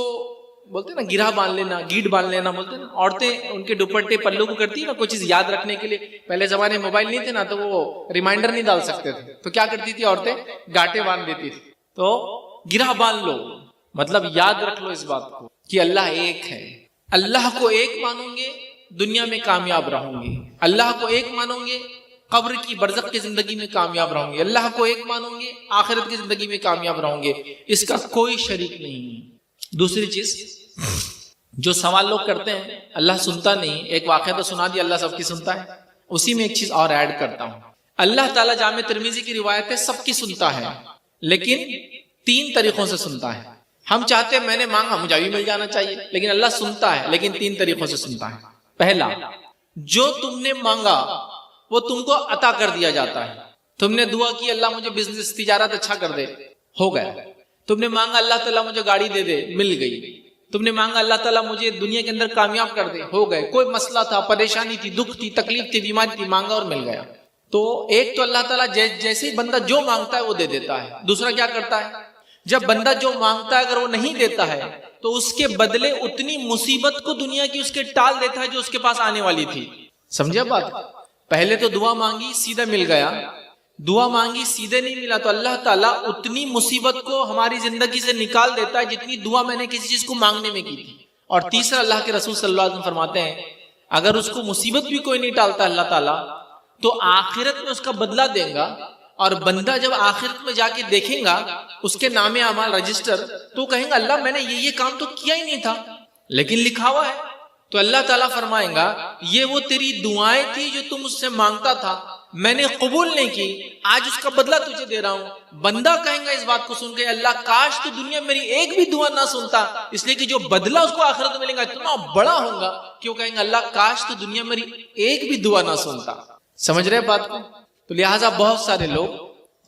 Speaker 2: بولتے ہیں نا گرہ باندھ لینا، گیٹ باندھ لینا بولتے ہیں نا، عورتیں ان کے دوپٹے پلو کو کرتی ہے نا کوئی چیز یاد رکھنے کے لیے. پہلے زمانے میں موبائل نہیں تھے نا تو وہ ریمائنڈر نہیں ڈال سکتے تھے، تو کیا کرتی تھی عورتیں؟ گاٹے باندھ دیتی تھی. تو گرہ باندھ لو، مطلب یاد رکھ لو اس بات کو کہ اللہ ایک ہے. اللہ کو ایک مانو گے دنیا میں کامیاب رہوں گے، اللہ کو ایک مانو گے قبر کی برزخ کی زندگی میں کامیاب رہوں گے، اللہ کو ایک مانو گے آخرت کی زندگی میں کامیاب رہوں گے. اس کا کوئی شریک نہیں. دوسری چیز جو سوال لوگ کرتے ہیں اللہ سنتا نہیں، ایک واقعہ تو سنا دیا اللہ سب کی سنتا ہے. اسی میں ایک چیز اور ایڈ کرتا ہوں. اللہ تعالیٰ جامع ترمذی کی روایت ہے سب کی سنتا ہے، لیکن 3 طریقوں سے سنتا ہے. ہم چاہتے ہیں میں نے مانگا مجھے ابھی مل جانا چاہیے، لیکن اللہ سنتا ہے لیکن 3 طریقوں سے سنتا ہے. پہلا، جو تم نے مانگا وہ تم کو عطا کر دیا جاتا ہے. تم نے دعا کی اللہ مجھے بزنس تجارت اچھا کر دے، ہو گیا. تم نے مانگا اللہ تعالیٰ مجھے گاڑی دے دے، مل گئی. تم نے مانگا اللہ تعالیٰ مجھے دنیا کے اندر کامیاب کر دے، ہو گئے. کوئی مسئلہ تھا، پریشانی تھی، دکھ تھی، تکلیف تھی، بیماری تھی، مانگا اور مل گیا. تو ایک تو اللہ تعالیٰ جیسے ہی بندہ جو مانگتا ہے وہ دے دیتا ہے. دوسرا کیا کرتا ہے، جب بندہ جو مانگتا ہے اگر وہ نہیں دیتا ہے تو اس کے بدلے اتنی مصیبت کو دنیا کی اس کے ٹال دیتا ہے جو اس کے پاس آنے والی تھی. سمجھے بات؟ پہلے تو دعا مانگی سیدھا مل گیا، دعا مانگی سیدھے نہیں ملا تو اللہ تعالیٰ اتنی مصیبت کو ہماری زندگی سے نکال دیتا ہے جتنی دعا میں نے کسی چیز کو مانگنے میں کی تھی. اور تیسرا، اللہ کے رسول صلی اللہ علیہ وسلم فرماتے ہیں اگر اس کو مصیبت بھی کوئی نہیں ٹالتا اللہ تعالیٰ تو آخرت میں اس کا بدلہ دیں گا. اور بندہ جب آخرت میں جا کے دیکھیں گا اس کے نام اعمال رجسٹر تو کہیں گا اللہ میں نے یہ کام تو کیا ہی نہیں تھا لیکن لکھا ہوا ہے. تو اللہ تعالیٰ فرمائیں گا یہ وہ تیری دعائیں تھی جو تم اس سے مانگتا تھا، میں نے قبول نہیں کی، آج اس کا بدلہ تجھے دے رہا ہوں. بندہ کہیں گا اس بات کو سن کے اللہ کاش تو دنیا میں میری ایک بھی دعا نہ سنتا، اس لیے کہ جو بدلہ اس کو آخرت میں ملے گا اتنا بڑا ہوگا کہ وہ کہیں گا اللہ کاش تو دنیا میں میری ایک بھی دعا نہ سنتا. سمجھ رہے بات کو؟ تو لہٰذا بہت سارے لوگ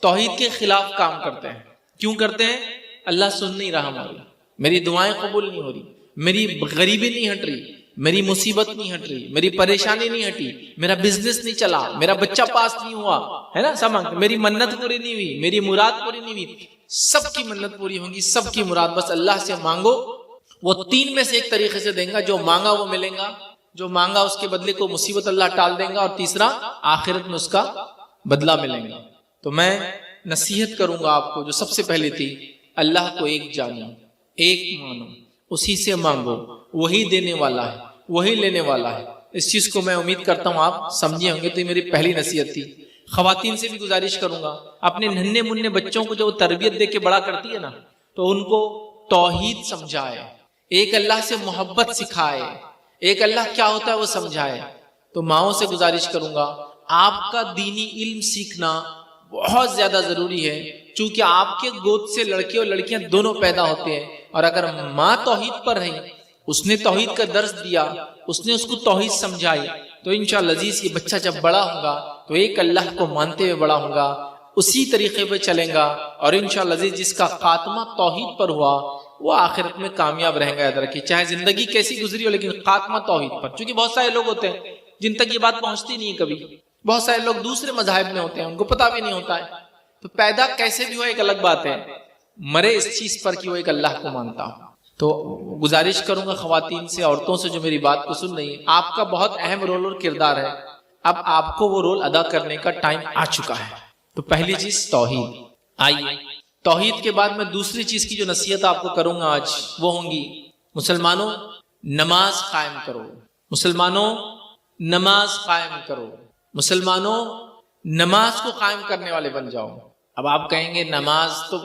Speaker 2: توحید کے خلاف کام کرتے ہیں. کیوں کرتے ہیں؟ اللہ سن نہیں رہا ہماری، میری دعائیں قبول نہیں ہو رہی، میری غریبی نہیں ہٹ رہی، میری مصیبت نہیں ہٹ رہی، میری پریشانی نہیں ہٹی، میرا بزنس نہیں چلا، میرا بچہ پاس نہیں ہوا، ہے نا سب مانگتے، میری منت پوری نہیں ہوئی، میری مراد پوری نہیں ہوئی. سب کی منت پوری ہوگی، سب کی مراد، بس اللہ سے مانگو. وہ 3 میں سے ایک طریقے سے دیں گا، جو مانگا وہ ملے گا، جو مانگا اس کے بدلے کو مصیبت اللہ ٹال دیں گا، اور تیسرا آخرت میں اس کا بدلہ ملیں گا. تو میں نصیحت کروں گا آپ کو جو سب سے پہلے تھی، اللہ کو ایک جانو، ایک مانو، اسی سے مانگو، وہی دینے والا ہے، وہی لینے والا ہے. اس چیز کو میں امید کرتا ہوں آپ سمجھے ہوں گے. تو یہ میری پہلی نصیحت تھی. خواتین سے بھی گزارش کروں گا اپنے ننھے منھے بچوں کو جو تربیت دے کے بڑا کرتی ہے نا تو ان کو توحید سمجھائے، ایک اللہ سے محبت سکھائے، ایک اللہ کیا ہوتا ہے وہ سمجھائے. تو ماؤں سے گزارش کروں گا آپ کا دینی علم سیکھنا بہت زیادہ ضروری ہے، چونکہ آپ کے گود سے لڑکے اور لڑکیاں دونوں پیدا ہوتے ہیں. اور اگر ماں توحید پر رہی، اس نے توحید کا درس دیا، اس نے اس کو توحید سمجھائی، تو انشاءاللہ عزیز یہ بچہ جب بڑا ہوگا تو ایک اللہ کو مانتے ہوئے بڑا ہوگا، اسی طریقے پہ چلیں گا. اور انشاءاللہ عزیز جس کا خاتمہ توحید پر ہوا وہ آخرت میں کامیاب رہیں گا. یاد رکھیے چاہے زندگی کیسی گزری ہو لیکن خاتمہ توحید پر. چونکہ بہت سارے لوگ ہوتے ہیں جن تک یہ بات پہنچتی نہیں کبھی. بہت سارے لوگ دوسرے مذاہب میں ہوتے ہیں، ان کو پتہ بھی نہیں ہوتا ہے. تو پیدا کیسے بھی ہو ایک الگ بات ہے، مرے اس چیز پر کہ وہ ایک اللہ کو مانتا ہو. تو گزارش کروں گا خواتین سے، عورتوں سے جو میری بات کو سن رہی ہیں، آپ کا بہت اہم رول اور کردار ہے. اب آپ کو وہ رول ادا کرنے کا ٹائم آ چکا ہے. تو پہلی چیز توحید. آئیے توحید کے بعد میں دوسری چیز کی جو نصیحت آپ کو کروں گا آج وہ ہوں گی، مسلمانوں نماز قائم کرو، مسلمانوں نماز قائم کرو، مسلمانوں نماز کو قائم کرنے والے بن جاؤ. اب آپ کہیں گے نماز تو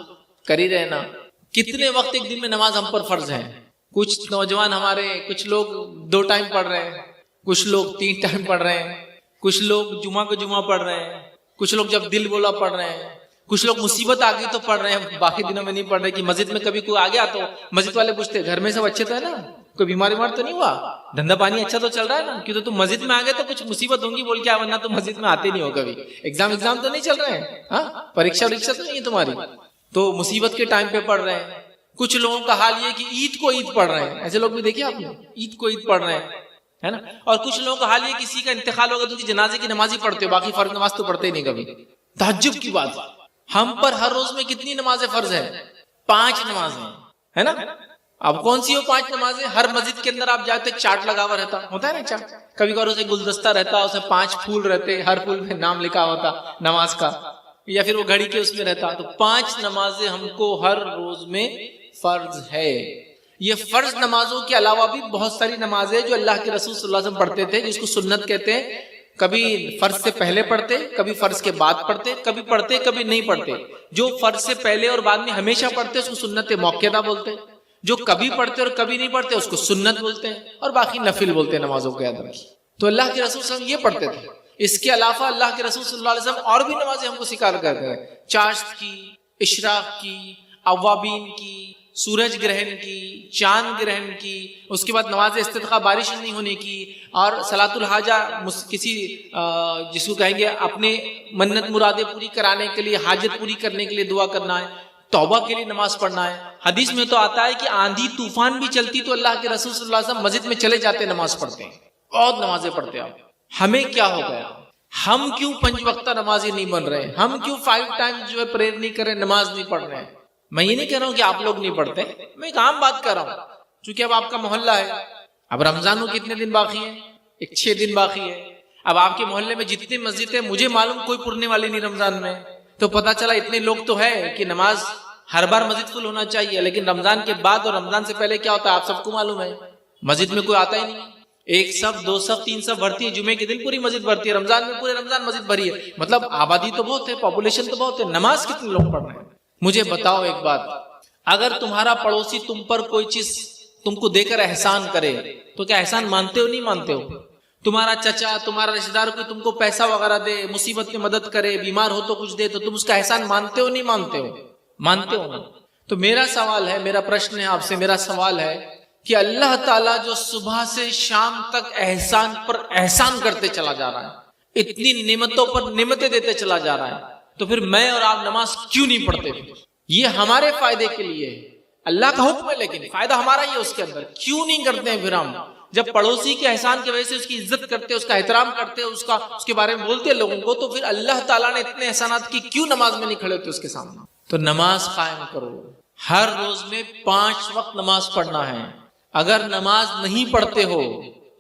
Speaker 2: کر ہی رہے نا، کتنے وقت ایک دن میں نماز ہم پر فرض ہے؟ کچھ نوجوان ہمارے، کچھ لوگ 2 ٹائم پڑھ رہے ہیں، کچھ لوگ 3 ٹائم پڑھ رہے ہیں، کچھ لوگ جمعہ کو جمعہ پڑھ رہے ہیں، کچھ لوگ جب دل بولا پڑھ رہے ہیں، کچھ لوگ مصیبت آ گئی تو پڑھ رہے ہیں، باقی دنوں میں نہیں پڑھ رہے. کہ مسجد میں کبھی کوئی آ گیا تو مسجد والے پوچھتے گھر میں سب اچھے تو ہے نا، کوئی بیمار تو نہیں ہوا، دھندا پانی اچھا تو چل رہا ہے نا، کیوں تو تم مسجد میں آ گئے تو کچھ مصیبت ہوں گی بول کے، ورنہ تم مسجد میں آتے نہیں ہو کبھی. ایگزام تو نہیں چل رہے ہیں، ہاں پریکشا تو نہیں ہے تمہاری، تو مصیبت کے ٹائم پہ پڑھ رہے ہیں. کچھ لوگوں کا حال یہ کہ عید کو عید پڑھ رہے ہیں، ایسے لوگ بھی دیکھیں آپ نے، عید کو عید پڑھ رہے ہیں، ہے نا. اور کچھ لوگوں کا حال یہ کسی کا انتقال ہوگا تو جنازے کی نماز ہی پڑھتے ہو، باقی فرض نماز تو پڑھتے ہی نہیں کبھی. تہجد کی بات، ہم پر ہر روز میں کتنی نمازیں فرض ہیں؟ 5 نمازیں، ہے نا. اب کون سی ہو 5 نمازیں؟ ہر مسجد کے اندر آپ جاتے چارٹ لگا ہوا رہتا ہوتا ہے نا، چارٹ کبھی کبھار اسے گلدستہ رہتا، اسے 5 پھول رہتے، ہر پھول میں نام لکھا ہوتا نماز کا، یا پھر وہ گھڑی کے اس میں رہتا. تو 5 نمازیں ہم کو ہر روز میں فرض ہے. یہ فرض نمازوں کے علاوہ بھی بہت ساری نمازیں جو اللہ کے رسول صلی اللہ علیہ وسلم پڑھتے تھے جس کو سنت کہتے ہیں. کبھی فرض سے پہلے پڑھتے، کبھی فرض کے بعد پڑھتے، کبھی پڑھتے کبھی نہیں پڑھتے. جو فرض سے پہلے اور بعد میں ہمیشہ پڑھتے اس کو سنت موقعہ بولتے، جو کبھی پڑھتے اور کبھی نہیں پڑھتے اس کو سنت بولتے ہیں، اور باقی نفل بولتے ہیں نمازوں کو. یاد رکھیے تو اللہ کے رسول صلی اللہ علیہ وسلم یہ پڑھتے تھے. اس کے علاوہ اللہ کے رسول صلی اللہ علیہ وسلم اور بھی نمازیں ہم کو سکھا کرتے ہیں. چاشت کی، اشراق کی، اوابین کی، سورج گرہن کی، چاند گرہن کی، اس کے بعد نماز استسقاء بارش نہیں ہونے کی، اور صلاۃ الحاجہ کسی جس کو کہیں گے اپنے منت مرادیں پوری کرانے کے لیے، حاجت پوری کرنے کے لیے دعا کرنا ہے، توبہ کے لیے نماز پڑھنا ہے۔ حدیث میں تو آتا ہے کہ آندھی طوفان بھی چلتی تو اللہ کے رسول صلی اللہ علیہ وسلم مسجد میں چلے جاتے نماز پڑھتے ہیں، بہت نمازیں پڑھتے ہیں۔ ہمیں کیا ہو گیا؟ ہم کیوں 5 وقتہ نمازی نہیں بن رہے؟ ہم کیوں 5 ٹائمز جو ہے پریئر نہیں کر رہے، نماز نہیں پڑھ رہے ہیں؟ میں یہ نہیں کہہ رہا ہوں کہ آپ لوگ نہیں پڑھتے، میں ایک عام بات کر رہا ہوں، چونکہ اب آپ کا محلہ ہے، اب رمضان کو کتنے دن باقی ہیں؟ ایک 6 دن باقی ہے۔ اب آپ کے محلے میں جتنی مسجد ہے، مجھے معلوم کوئی پڑھنے والی نہیں رمضان میں، تو پتا چلا اتنے لوگ تو ہے کہ نماز ہر بار مسجد فل ہونا چاہیے، لیکن رمضان کے بعد اور رمضان سے پہلے کیا ہوتا ہے آپ سب کو معلوم ہے، مسجد میں کوئی آتا ہی نہیں، 1 صف 2 صف 3 صف بھرتی ہے، جمعے کے دن پوری مسجد بھرتی ہے، رمضان میں پورے رمضان مسجد بھری ہے، مطلب آبادی تو بہت ہے، پاپولیشن تو بہت ہے، نماز کتنے لوگ پڑھ رہے ہیں؟ مجھے بتاؤ ایک بات، اگر تمہارا پڑوسی تم پر کوئی چیز تم کو دے کر احسان کرے تو کیا احسان مانتے ہو نہیں مانتے ہو؟ تمہارا چچا، تمہارا رشتہ دار کوئی تم کو پیسہ وغیرہ دے، مصیبت میں مدد کرے، بیمار ہو تو کچھ دے، تو تم اس کا احسان مانتے ہو نہیں مانتے ہو؟ مانتے ہو نا؟ تو میرا سوال ہے، میرا پرشن ہے آپ سے، میرا سوال ہے کہ اللہ تعالیٰ جو صبح سے شام تک احسان پر احسان کرتے چلا جا رہا ہے، اتنی نعمتوں پر نعمتیں دیتے چلا جا رہا ہے، تو پھر میں اور آپ نماز کیوں نہیں پڑھتے؟ یہ ہمارے فائدے کے لیے ہے، اللہ کا حکم ہے لیکن فائدہ ہمارا ہی ہے اس کے اندر، کیوں نہیں کرتے ہیں پھر ہم؟ جب پڑوسی کے احسان کی وجہ سے اس کی عزت کرتے، اس کا احترام کرتے، اس کے بارے میں بولتے ہیں لوگوں کو، تو پھر اللہ تعالیٰ نے اتنے احسانات کی کیوں نماز میں نہیں کھڑے ہوتے اس کے سامنے؟ تو نماز قائم کرو، ہر روز میں 5 وقت نماز پڑھنا ہے۔ اگر نماز نہیں پڑھتے ہو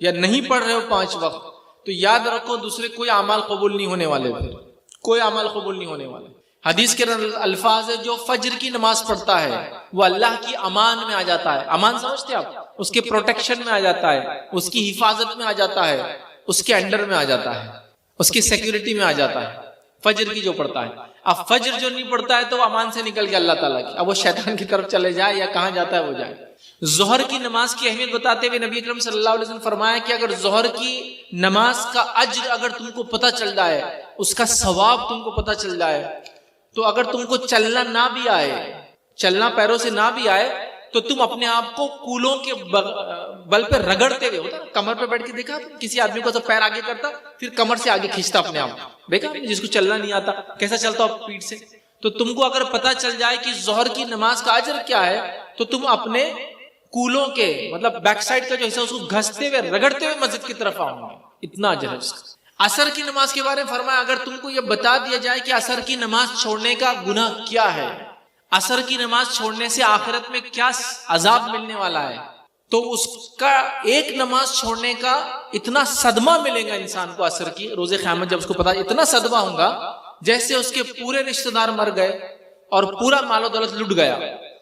Speaker 2: یا نہیں پڑھ رہے ہو 5 وقت، تو یاد رکھو دوسرے کوئی اعمال قبول نہیں ہونے والے، پھر کوئی اعمال قبول نہیں ہونے والے۔ حدیث کے الفاظ ہے جو فجر کی نماز پڑھتا ہے وہ اللہ کی امان میں آ جاتا ہے، امان سمجھتے آپ؟ اس کے پروٹیکشن میں آ جاتا ہے، اس کی حفاظت میں آ جاتا ہے، اس کے انڈر میں آ جاتا ہے، اس کی سیکیورٹی میں آ جاتا ہے، فجر کی جو پڑھتا ہے۔ اب فجر جو نہیں پڑھتا ہے تو وہ امان سے نکل گیا اللہ تعالیٰ کی، اب وہ شیطان کی طرف چلے جائے یا کہاں جاتا ہے وہ جائے۔ ظہر کی نماز کی اہمیت بتاتے ہوئے نبی اکرم صلی اللہ علیہ وسلم فرمایا کہ اگر ظہر کی نماز کا اجر اگر تم کو پتہ چل جائے، اس کا ثواب تم کو پتہ چل جائے، تو اگر تم کو چلنا نہ بھی آئے، چلنا پیروں سے نہ بھی آئے، تو تم اپنے آپ کو کولوں کے بل پہ رگڑتے ہوئے، ہوتا ہے کمر پہ بیٹھ کے دیکھا کسی آدمی کو تو پیر آگے کرتا پھر کمر سے آگے کھینچتا اپنے آپ، دیکھا جس کو چلنا نہیں آتا کیسا چلتا ہو پیٹھ سے، تو تم کو اگر پتہ چل جائے کہ ظہر کی نماز کا اجر کیا ہے، تو تم اپنے کولوں کے مطلب بیک سائڈ کا جو حصہ اس کو گھستے ہوئے رگڑتے ہوئے مسجد کی طرف آؤں گے، اتنا اجر ہے اس کا۔ عصر کی نماز کے بارے میں فرمایا اگر تم کو یہ بتا دیا جائے کہ عصر کی نماز چھوڑنے کا گناہ کیا ہے، عصر کی نماز چھوڑنے سے آخرت میں کیا عذاب ملنے والا ہے، تو اس کا ایک نماز چھوڑنے کا اتنا صدمہ ملے گا انسان کو عصر کی روز قیامت، جب اس کو پتا اتنا صدمہ ہوگا جیسے اس کے پورے رشتہ دار مر گئے اور پورا مال و دولت لٹ گیا۔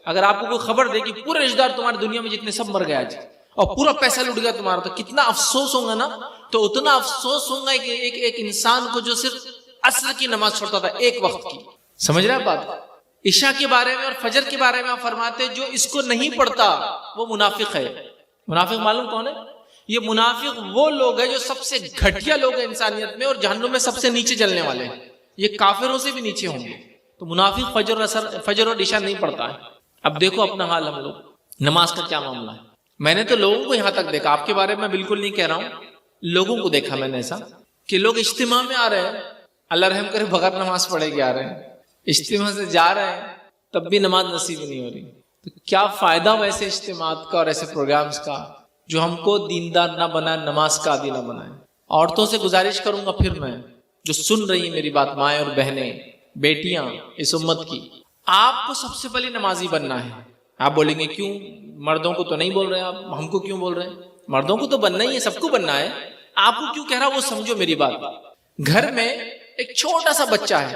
Speaker 2: اگر آپ کو کوئی خبر دے کہ پورے رشتہ دار تمہاری دنیا میں جتنے سب مر گئے آج اور پورا پیسہ لٹ گیا تمہارا، تو کتنا افسوس ہوگا نا؟ تو اتنا افسوس ہوگا کہ ایک انسان کو جو صرف عصر کی نماز چھوڑتا تھا ایک وقت کی، سمجھ رہے ہیں بات؟ عشاء کے بارے میں اور فجر کے بارے میں آپ فرماتے جو اس کو نہیں پڑھتا وہ منافق ہے۔ منافق معلوم کون ہے؟ یہ منافق وہ لوگ ہیں جو سب سے گھٹیا لوگ ہیں انسانیت میں اور جہنم میں سب سے نیچے جلنے والے ہیں، یہ کافروں سے بھی نیچے ہوں گے۔ تو منافق فجر اور عشاء نہیں پڑھتا ہے۔ اب دیکھو اپنا حال، ہم لوگ نماز کا کیا معاملہ ہے؟ میں نے تو لوگوں کو یہاں تک دیکھا، آپ کے بارے میں بالکل نہیں کہہ رہا ہوں، لوگوں کو دیکھا میں نے ایسا کہ لوگ اجتماع میں آ رہے ہیں، اللہ رحم کرے بغیر نماز پڑھے کے آ رہے ہیں، اجتماع سے جا رہے ہیں تب بھی نماز نصیب نہیں ہو رہی۔ تو کیا فائدہ ویسے اجتماعات کا اور ایسے پروگرامز کا جو ہم کو دیندار نہ بنائے، نماز کا عادی نہ بنائے۔ عورتوں سے گزارش کروں گا پھر میں، جو سن رہی میری بات، مائیں اور بہنیں، بیٹیاں اس امت کی، آپ کو سب سے پہلے نمازی بننا ہے۔ آپ بولیں گے کیوں؟ مردوں کو تو نہیں بول رہے آپ، ہم کو کیوں بول رہے ہیں؟ مردوں کو تو بننا ہی ہے، سب کو بننا ہے، آپ کو کیوں کہہ رہا وہ سمجھو میری بات۔ گھر میں ایک چھوٹا سا بچہ ہے،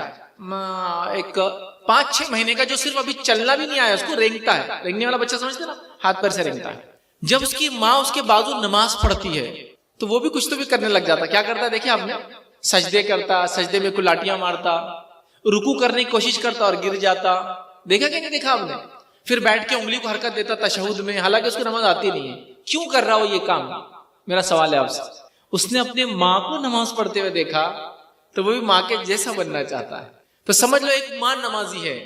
Speaker 2: ایک 5-6 مہینے کا، جو صرف ابھی چلنا بھی نہیں آیا، اس کو رینگتا ہے، رینگنے والا بچہ سمجھتے نا، ہاتھ پیر سے رینگتا ہے۔ جب اس کی ماں اس کے بازو نماز پڑھتی ہے تو وہ بھی کچھ تو بھی کرنے لگ جاتا۔ کیا کرتا ہے دیکھیں آپ نے؟ سجدے کرتا، سجدے میں کلاٹیاں مارتا، رکوع کرنے کی کوشش کرتا اور گر جاتا، دیکھا کہ نہیں دیکھا آپ نے؟ پھر بیٹھ کے انگلی کو حرکت دیتا تشہد میں، حالانکہ اس کو نماز آتی نہیں ہے۔ کیوں کر رہا ہو یہ کام؟ میرا سوال ہے آپ سے۔ اس نے اپنے ماں کو نماز پڑھتے ہوئے دیکھا تو وہ بھی ماں کے جیسا بننا چاہتا ہے۔ تو سمجھ لو ایک ماں نمازی ہے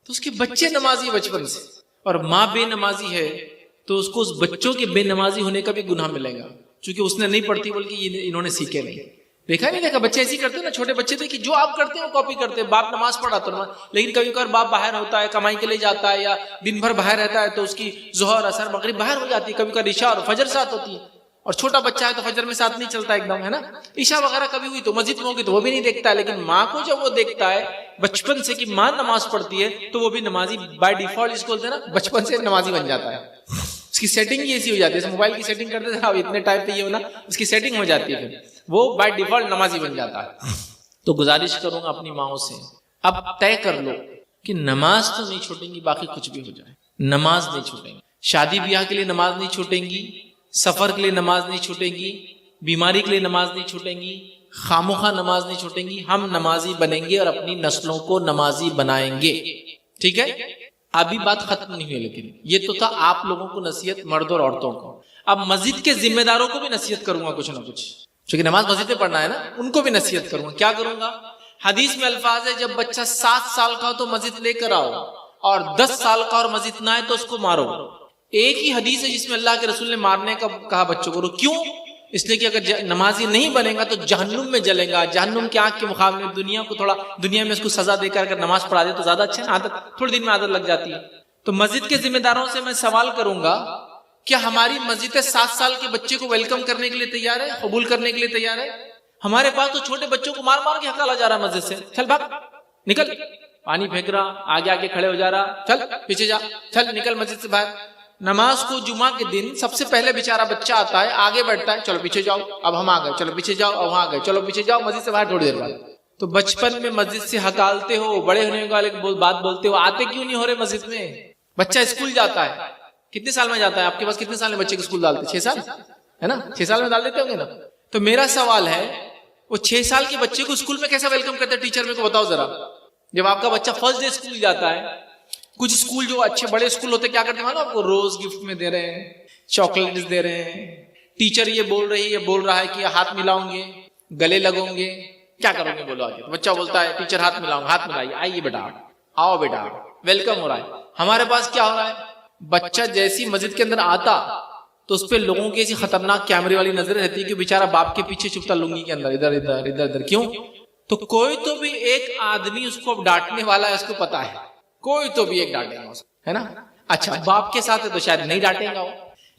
Speaker 2: تو اس کے بچے نمازی بچپن سے، اور ماں بے نمازی ہے تو اس کو اس بچوں کے بے نمازی ہونے کا بھی گناہ ملے گا، چونکہ اس نے نہیں پڑھتی بلکہ انہوں نے سیکھے نہیں. دیکھا نہیں دیکھا بچے ایسے کرتے ہیں نا، چھوٹے بچے تھے کہ جو آپ کرتے ہیں وہ کاپی کرتے ہیں. باپ نماز پڑھا تو نماز، لیکن کبھی کبھار باپ باہر ہوتا ہے، کمائی کے لیے جاتا ہے یا دن بھر باہر رہتا ہے تو اس کی ظہر اثر مغرب باہر ہو جاتی ہے، کبھی کبھار عشاء اور فجر ساتھ ہوتی ہے. اور چھوٹا بچہ ہے تو فجر میں ساتھ نہیں چلتا ایک دم، ہے نا. عشاء وغیرہ کبھی ہوئی تو مسجد میں ہوگی تو وہ بھی نہیں دیکھتا ہے. لیکن ماں کو جب وہ دیکھتا ہے بچپن سے کہ ماں نماز پڑھتی ہے تو وہ بھی نمازی بائی ڈیفالٹ، اس کو بولتے ہیں نا بچپن سے نمازی بن جاتا ہے. اس کی سیٹنگ ہی ایسی ہو جاتی ہے، جیسے موبائل کی سیٹنگ کرتے تھے اب اتنے ٹائم پہ یہ ہونا، اس کی سیٹنگ ہو جاتی ہے، پھر وہ بائی ڈیفالٹ نمازی بن جاتا ہے. تو گزارش کروں گا اپنی ماؤں سے، اب طے کر لو کہ نماز تو نہیں چھوٹیں گی، باقی کچھ بھی ہو جائے نماز نہیں چھوٹیں گی. شادی بیاہ کے لیے نماز نہیں چھوٹیں گی، سفر کے لیے نماز نہیں چھوٹیں گی، بیماری کے لیے نماز نہیں چھوٹیں گی، خاموخواہ نماز نہیں چھوٹیں گی. ہم نمازی بنیں گے اور اپنی نسلوں کو نمازی بنائیں گے. ٹھیک ہے، ابھی بات ختم نہیں ہوئی، لیکن یہ تو تھا آپ لوگوں کو نصیحت، مرد اور عورتوں کو. اب مسجد کے ذمہ داروں کو بھی نصیحت کروں گا کچھ نہ کچھ، چونکہ نماز مسجد میں پڑھنا ہے نا، ان کو بھی نصیحت کروں گا. کیا کروں گا؟ حدیث میں الفاظ ہے جب بچہ 7 سال کا ہو تو مسجد لے کر آؤ، اور 10 سال کا اور مسجد نہ آئے تو اس کو مارو. ایک ہی حدیث ہے جس میں اللہ کے رسول نے مارنے کا کہا بچوں کو. کیوں؟ اس لیے کہ اگر نمازی نہیں بنے گا تو جہنم میں جلے گا. جہنم کی آنکھ کے مقابلے میں دنیا کو تھوڑا، دنیا میں اس کو سزا دے کر اگر نماز پڑھا دے تو زیادہ اچھا ہے. عادت تھوڑے دن میں عادت لگ جاتی ہے. تو مسجد کے ذمہ داروں سے میں سوال کروں گا، کیا ہماری مسجد 7 سال کے بچے کو ویلکم کرنے کے لیے تیار ہے، قبول کرنے کے لیے تیار ہے؟ ہمارے پاس تو چھوٹے بچوں کو مار مار کے ہکالا جا رہا ہے مسجد سے. چل بھاگ، نکل، پانی پھینک رہا، آگے آگے کھڑے ہو جا رہا، چل پیچھے جا، چل نکل مسجد سے باہر. نماز کو جمعہ کے دن سب سے پہلے بیچارہ بچہ آتا ہے، آگے بیٹھتا ہے، چلو پیچھے جاؤ، اب ہم آ گئے، چلو پیچھے جاؤ، اب ہم آ گئے، چلو پیچھے جاؤ، مسجد سے باہر تھوڑی دیر بعد. تو بچپن میں مسجد سے ہکالتے ہو، بڑے ہونے والے بات بولتے ہو، آتے کیوں نہیں ہو رہے مسجد میں؟ بچہ اسکول جاتا ہے، کتنے سال میں جاتا ہے؟ آپ کے پاس کتنے سال میں بچے کو اسکول ڈالتے؟ 6 سال ہے نا، 6 سال میں ڈال دیتے ہوں گے نا. تو میرا سوال ہے، وہ 6 سال کے بچے کو اسکول میں کیسا ویلکم کرتے ہیں ٹیچر؟ میرے کو بتاؤ ذرا. جب آپ کا بچہ فرسٹ ڈے اسکول جاتا ہے، کچھ اسکول جو اچھے بڑے اسکول ہوتے کیا کرتے ہیں معلوم آپ کو؟ روز گفٹ میں دے رہے ہیں، چاکلیٹس دے رہے ہیں، ٹیچر یہ بول رہا ہے کہ ہاتھ ملاؤں گے، گلے لگوں گے، کیا کرو گے بولو آگے. بچہ بولتا ہے ٹیچر ہاتھ ملاؤں گا، ہاتھ ملائیے، آئیے بیٹا، آؤ بیٹا، ویلکم ہو رہا ہے. ہمارے پاس کیا ہو رہا ہے؟ بچہ جیسی مسجد کے اندر آتا تو اس پہ لوگوں کی ایسی خطرناک کیمرے والی نظر رہتی ہے کہ بیچارہ باپ کے پیچھے چھپتا لنگی کے اندر، ادھر ادھر ادھر ادھر. کیوں؟ تو کوئی تو بھی ایک آدمی اس کو ڈانٹنے والا ہے، اس کو پتا ہے، کوئی تو بھی ایک ڈانٹے گا، ہے نا. اچھا باپ کے ساتھ ہے تو شاید نہیں ڈانٹے گا وہ،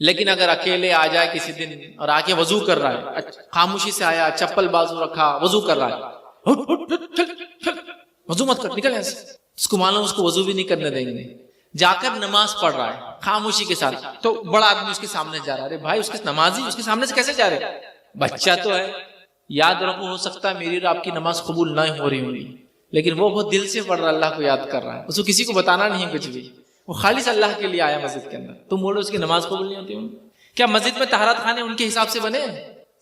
Speaker 2: لیکن اگر اکیلے آ جائے کسی دن اور آ کے وضو کر رہا ہے، خاموشی سے آیا، چپل بازو رکھا، وضو کر رہا ہے، وضو مت کر، نکل یہاں سے. اس کو معلوم اس کو وضو بھی نہیں کرنے دیں گے، جا کر نماز پڑھ رہا ہے خاموشی کے ساتھ. تو بڑا آدمی اس کے سامنے جا رہا ہے، ارے بھائی اس کے نمازی اس کے سامنے سے کیسے جا رہے؟ بچہ تو ہے. یاد رکھو، ہو سکتا ہے میری اور آپ کی نماز قبول نہ ہو رہی ہوگی، لیکن وہ بہت دل سے پڑھ رہا ہے، اللہ کو یاد کر رہا ہے، اس کو کسی کو بتانا نہیں کچھ بھی، وہ خالص اللہ کے لیے آیا مسجد کے اندر. تم بولو اس کی نماز قبول نہیں ہوتی ہوگی؟ کیا مسجد میں طہارت خانے ان کے حساب سے بنے؟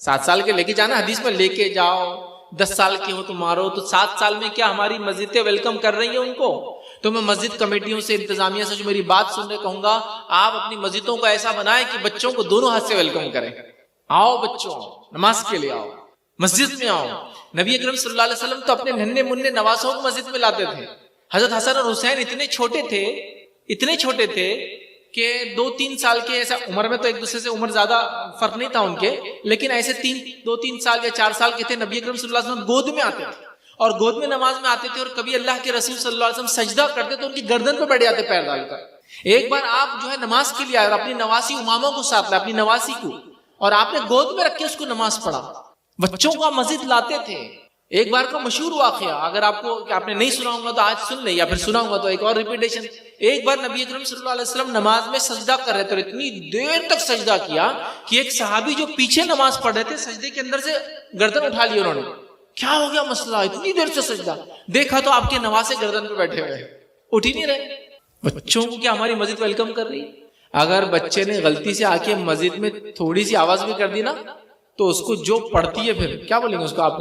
Speaker 2: 7 سال کے لے کے جانا، حدیث میں لے کے جاؤ. 10 سال کے ہو تو مارو. تو 7 سال میں کیا ہماری مسجدیں ویلکم کر رہی ہیں ان کو؟ تو میں مسجد کمیٹیوں سے، انتظامیہ سے جو میری بات سن رہے کہوں گا، آپ اپنی مسجدوں کو ایسا بنائیں کہ بچوں کو دونوں ہاتھ سے ویلکم کریں. آؤ بچوں، نماز کے لیے آؤ، مسجد میں آؤ. نبی اکرم صلی اللہ علیہ وسلم تو اپنے ننھے منھے نواسوں کو مسجد میں لاتے تھے. حضرت حسن اور حسین اتنے چھوٹے تھے کہ 2-3 سال کے، ایسا عمر میں تو ایک دوسرے سے عمر زیادہ فرق نہیں تھا ان کے، لیکن ایسے 2-3 سال یا 4 سال کے تھے. نبی اکرم صلی اللہ علیہ وسلم گود میں آتے تھے اور گود میں نماز میں آتے تھے، اور کبھی اللہ کے رسول صلی اللہ علیہ وسلم سجدہ کرتے تو ان کی گردن پہ بیٹھ جاتے پیر ڈال کر. ایک بار آپ جو ہے نماز کے لیے آئے اور اپنی نواسی اماموں کو ساتھ لائے، اپنی نواسی کو، اور آپ نے گود میں رکھ کے اس کو نماز پڑھا. بچوں کو آپ مسجد لاتے تھے. ایک بار کا مشہور واقعہ، اگر آپ کو کہ آپ نے نہیں سنا ہوگا تو آج سن لیں، یا پھر سنا ہوگا تو ایک اور ریپیٹیشن. ایک بار نبی اکرم صلی اللہ علیہ وسلم نماز میں سجدہ کر رہے تھے، اور اتنی دیر تک سجدہ کیا کہ ایک صحابی جو پیچھے نماز پڑھ رہے تھے، سجدے کے اندر سے گردن اٹھا لی انہوں نے. کیا ہو گیا مسئلہ؟ اتنی دیر سے سجدہ. دیکھا تو آپ کے نواسے گردن پہ بیٹھے ہوئے، اٹھ ہی نہیں رہے. بچوں کو کیا ہماری مسجد ویلکم کر رہی ہے؟ اگر بچے نے غلطی سے آ کے مسجد میں تھوڑی سی آواز بھی کر دی نا، تو اس کو جو پڑتی ہے پھر کیا بولیں گے اس کو آپ؟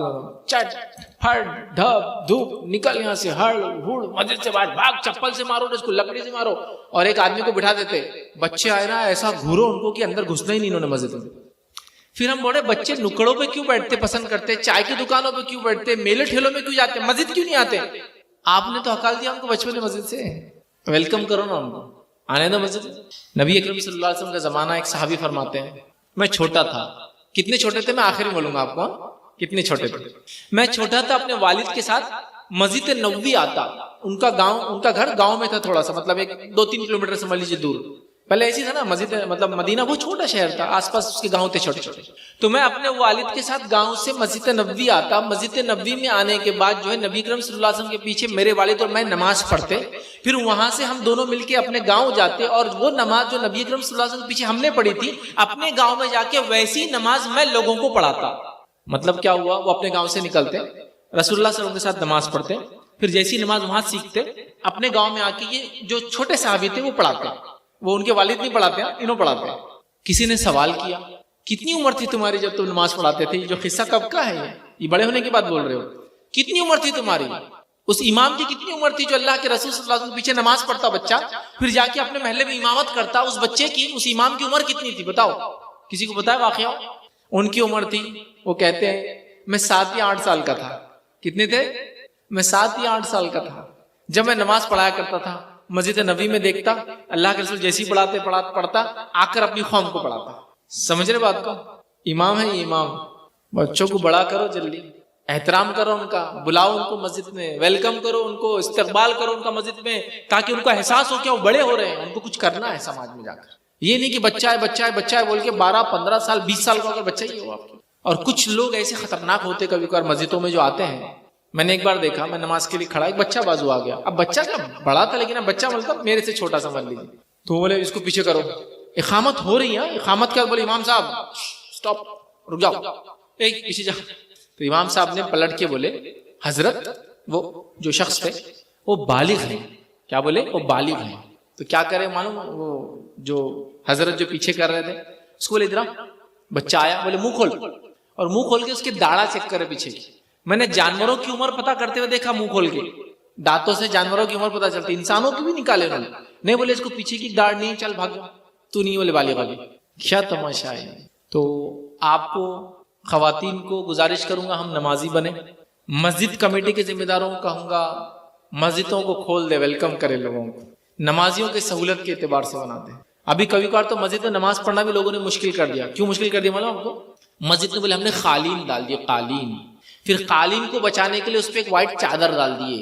Speaker 2: چٹ پھڑ ڈھپ دھوپ، نکل یہاں سے، ہڑ ہڑ، مسجد سے باہر بھاگ، چپل سے مارو، اس کو لکڑی سے مارو. اور ایک آدمی کو بٹھا دیتے، بچے آئے نا ایسا گھورو ان کو کہ اندر گھسنا ہی نہیں انہوں نے مسجد میں. پھر ہم بولے بچے نکڑوں پہ کیوں بیٹھتے پسند کرتے، چائے کی دکانوں پہ کیوں بیٹھتے، میلے ٹھیلوں میں کیوں جاتے، مسجد کیوں نہیں آتے؟ آپ نے تو ہکال دیا ان کو بچپن میں مسجد سے. ویلکم کرو نا ان کو, آنے دو مسجد. نبی اکرم صلی اللہ علیہ وسلم کا زمانہ, ایک صحابی فرماتے ہیں میں چھوٹا تھا. کتنے چھوٹے تھے میں آخر میں بولوں گا آپ کو, کتنے چھوٹے تھے. میں چھوٹا تھا, اپنے والد کے ساتھ مسجد نبوی آتا. ان کا گھر گاؤں میں تھا تھوڑا سا, مطلب 2-3 کلومیٹر سمجھ لیجیے دور. پہلے ایسی تھا نا مسجد, مطلب مدینہ وہ چھوٹا شہر تھا, آس پاس اس کے گاؤں تھے چھوٹے چھوٹے. تو میں اپنے والد کے ساتھ گاؤں سے مسجد نبوی آتا. مسجد نبوی میں آنے کے بعد جو ہے نبی اکرم صلی اللہ علیہ وسلم کے پیچھے میرے والد اور میں نماز پڑھتے. پھر وہاں سے ہم دونوں مل کے اپنے گاؤں جاتے, اور وہ نماز جو نبی اکرم صلی اللہ علیہ وسلم کے پیچھے ہم نے پڑھی تھی, اپنے گاؤں میں جا کے ویسی نماز میں لوگوں کو پڑھاتا. مطلب کیا ہوا, وہ اپنے گاؤں سے نکلتے, رسول اللہ صلی اللہ علیہ وسلم کے ساتھ نماز پڑھتے, پھر جیسی نماز وہاں سیکھتے, اپنے گاؤں میں آ کے یہ جو چھوٹے صحابی تھے وہ پڑھاتے. وہ ان کے والد نہیں پڑھاتے, انہوں پڑھاتے. کسی نے سوال کیا کتنی عمر تھی تمہاری جب تم نماز پڑھاتے تھے؟ جو قصہ کب کا ہے یہ بڑے ہونے کی بات بول رہے ہو. کتنی عمر تھی تمہاری؟ اس امام کی کتنی عمر تھی جو اللہ کے رسول صلی اللہ علیہ وسلم کے پیچھے نماز پڑھتا بچہ, پھر جا کے اپنے محلے میں امامت کرتا؟ اس بچے کی, اس امام کی عمر کتنی تھی بتاؤ, کسی کو بتایا واقعہ؟ ان کی عمر تھی, وہ کہتے ہیں میں 7 یا 8 سال کا تھا. کتنے تھے؟ میں 7 یا 8 سال کا تھا جب میں نماز پڑھایا کرتا تھا. مسجد نبی میں دیکھتا اللہ کے رسول جیسی پڑھتا آ کر اپنی قوم کو پڑھاتا. سمجھ رہے بات کو؟ امام ہے یہ امام. بچوں کو بڑا کرو, جلدی احترام کرو ان کا, بلاؤ ان کو مسجد میں, ویلکم کرو ان کو, استقبال کرو ان کا مسجد میں, تاکہ ان کو احساس ہو کہ وہ بڑے ہو رہے ہیں, ان کو کچھ کرنا ہے سماج میں جا کر. یہ نہیں کہ بچہ ہے بول کے 12-15 سال 20 سال کا اگر بچہ ہی ہو آپ کے. اور کچھ لوگ ایسے خطرناک ہوتے کبھی کبھار مسجدوں میں جو آتے ہیں. میں نے ایک بار دیکھا, میں نماز کے لیے کھڑا, ایک بچہ بازو آ گیا. اب بچہ کیا بڑا تھا, لیکن اب بچہ مطلب میرے سے چھوٹا سمجھ لیجیے. تو بولے اس کو پیچھے کرو, اقامت ہو رہی ہے. اقامت کیا؟ بولے امام صاحب سٹاپ, رک جاؤ, ایک پیچھے جا. تو امام صاحب نے پلٹ کے بولے حضرت وہ جو شخص تھے وہ بالغ ہیں. کیا بولے؟ وہ بالغ ہیں. تو کیا کرے معلوم, وہ جو حضرت جو پیچھے کر رہے تھے اس کو بولے ادھر. بچہ آیا, بولے منہ کھول, اور منہ کھول کے اس کے داڑھا چیک کرے پیچھے کی. میں نے جانوروں کی عمر پتا کرتے ہوئے دیکھا منہ کھول کے, دانتوں سے جانوروں کی عمر پتا چلتی, انسانوں کی بھی نکالے انہوں نے. نہیں بولے اس کو پیچھے کی داڑھ نہیں, چل بھاگ جا, تو نہیں بولے بالغ والی. کیا تماشا ہے. تو آپ کو خواتین کو گزارش کروں گا ہم نمازی بنے. مسجد کمیٹی کے ذمہ داروں کو کہوں گا مسجدوں کو کھول دے, ویلکم کرے لوگوں کو, نمازیوں کے سہولت کے اعتبار سے بناتے. ابھی کبھی کبھار تو مسجد میں نماز پڑھنا بھی لوگوں نے مشکل کر دیا. کیوں مشکل کر دیا معلوم آپ کو؟ مسجد میں بولے ہم نے قالین ڈال دیے, قالین. پھر قالین کو بچانے کے لیے اس پہ ایک وائٹ چادر ڈال دیے,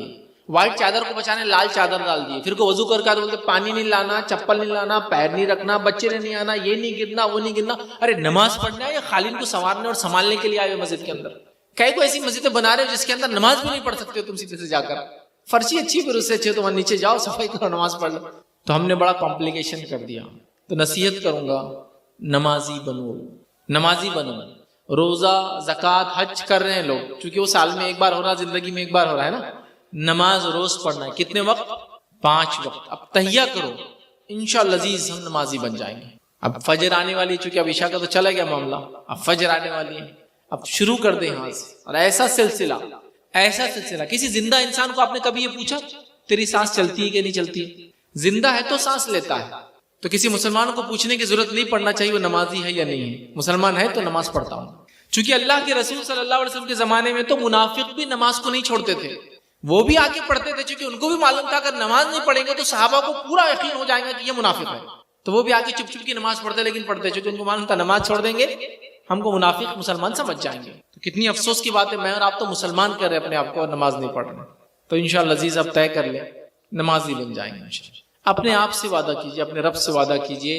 Speaker 2: وائٹ چادر کو بچانے لال چادر ڈال دیے. پھر کو وضو کر کے بولتے پانی نہیں لانا, چپل نہیں لانا, پیر نہیں رکھنا, بچے نے نہیں آنا, یہ نہیں گرنا, وہ نہیں گرنا. ارے نماز پڑھنا ہے یا قالین کو سنوارنے اور سنبھالنے کے لیے آئے مسجد کے اندر؟ کئی کو ایسی مسجدیں بنا رہے ہو جس کے اندر نماز بھی نہیں پڑھ سکتے تم سیدھے سے جا کر. فرشی اچھی, پھر اس سے اچھے تو وہاں نیچے جاؤ, صفائی کرو, نماز پڑھ لو. تو ہم نے بڑا کمپلیکیشن کر دیا. تو نصیحت کروں گا نمازی بنو, نمازی بنو. روزہ, زکوٰۃ, حج کر رہے ہیں لوگ, چونکہ وہ سال میں ایک بار ہو رہا, زندگی میں ایک بار ہو رہا ہے نا. نماز روز پڑھنا ہے. کتنے وقت؟ 5 وقت. اب تہیہ کرو, انشاءاللہ عزیز ہم نمازی بن جائیں گے. اب فجر آنے والی, چونکہ اب عشاء کا تو چلا گیا معاملہ, اب فجر آنے والی ہے. اب شروع کر دیں یہاں سے, اور ایسا سلسلہ. کسی زندہ انسان کو آپ نے کبھی یہ پوچھا تیری سانس چلتی ہے کہ نہیں چلتی ہے؟ زندہ ہے تو سانس لیتا ہے. تو کسی مسلمان کو پوچھنے کی ضرورت نہیں پڑنا چاہیے وہ نمازی ہے یا نہیں ہے. مسلمان ہے تو نماز پڑھتا ہوں. چونکہ اللہ کے رسول صلی اللہ علیہ وسلم کے زمانے میں تو منافق بھی نماز کو نہیں چھوڑتے تھے, وہ بھی آگے پڑھتے تھے, چونکہ ان کو بھی معلوم تھا اگر نماز نہیں پڑھیں گے تو صحابہ کو پورا یقین ہو جائے گا کہ یہ منافق ہے. تو وہ بھی آگے چپ چپ کی نماز پڑھتے, لیکن پڑھتے, چونکہ ان کو معلوم تھا نماز چھوڑ دیں گے ہم کو منافق مسلمان سمجھ جائیں گے. تو کتنی افسوس کی بات ہے, میں اور آپ تو مسلمان کر رہے اپنے آپ کو اور نماز نہیں پڑھ رہے. تو انشاءاللہ عزیز اب طے کر لیں, نمازی بن جائیں گے. اپنے آپ سے وعدہ کیجئے, اپنے رب سے وعدہ کیجئے,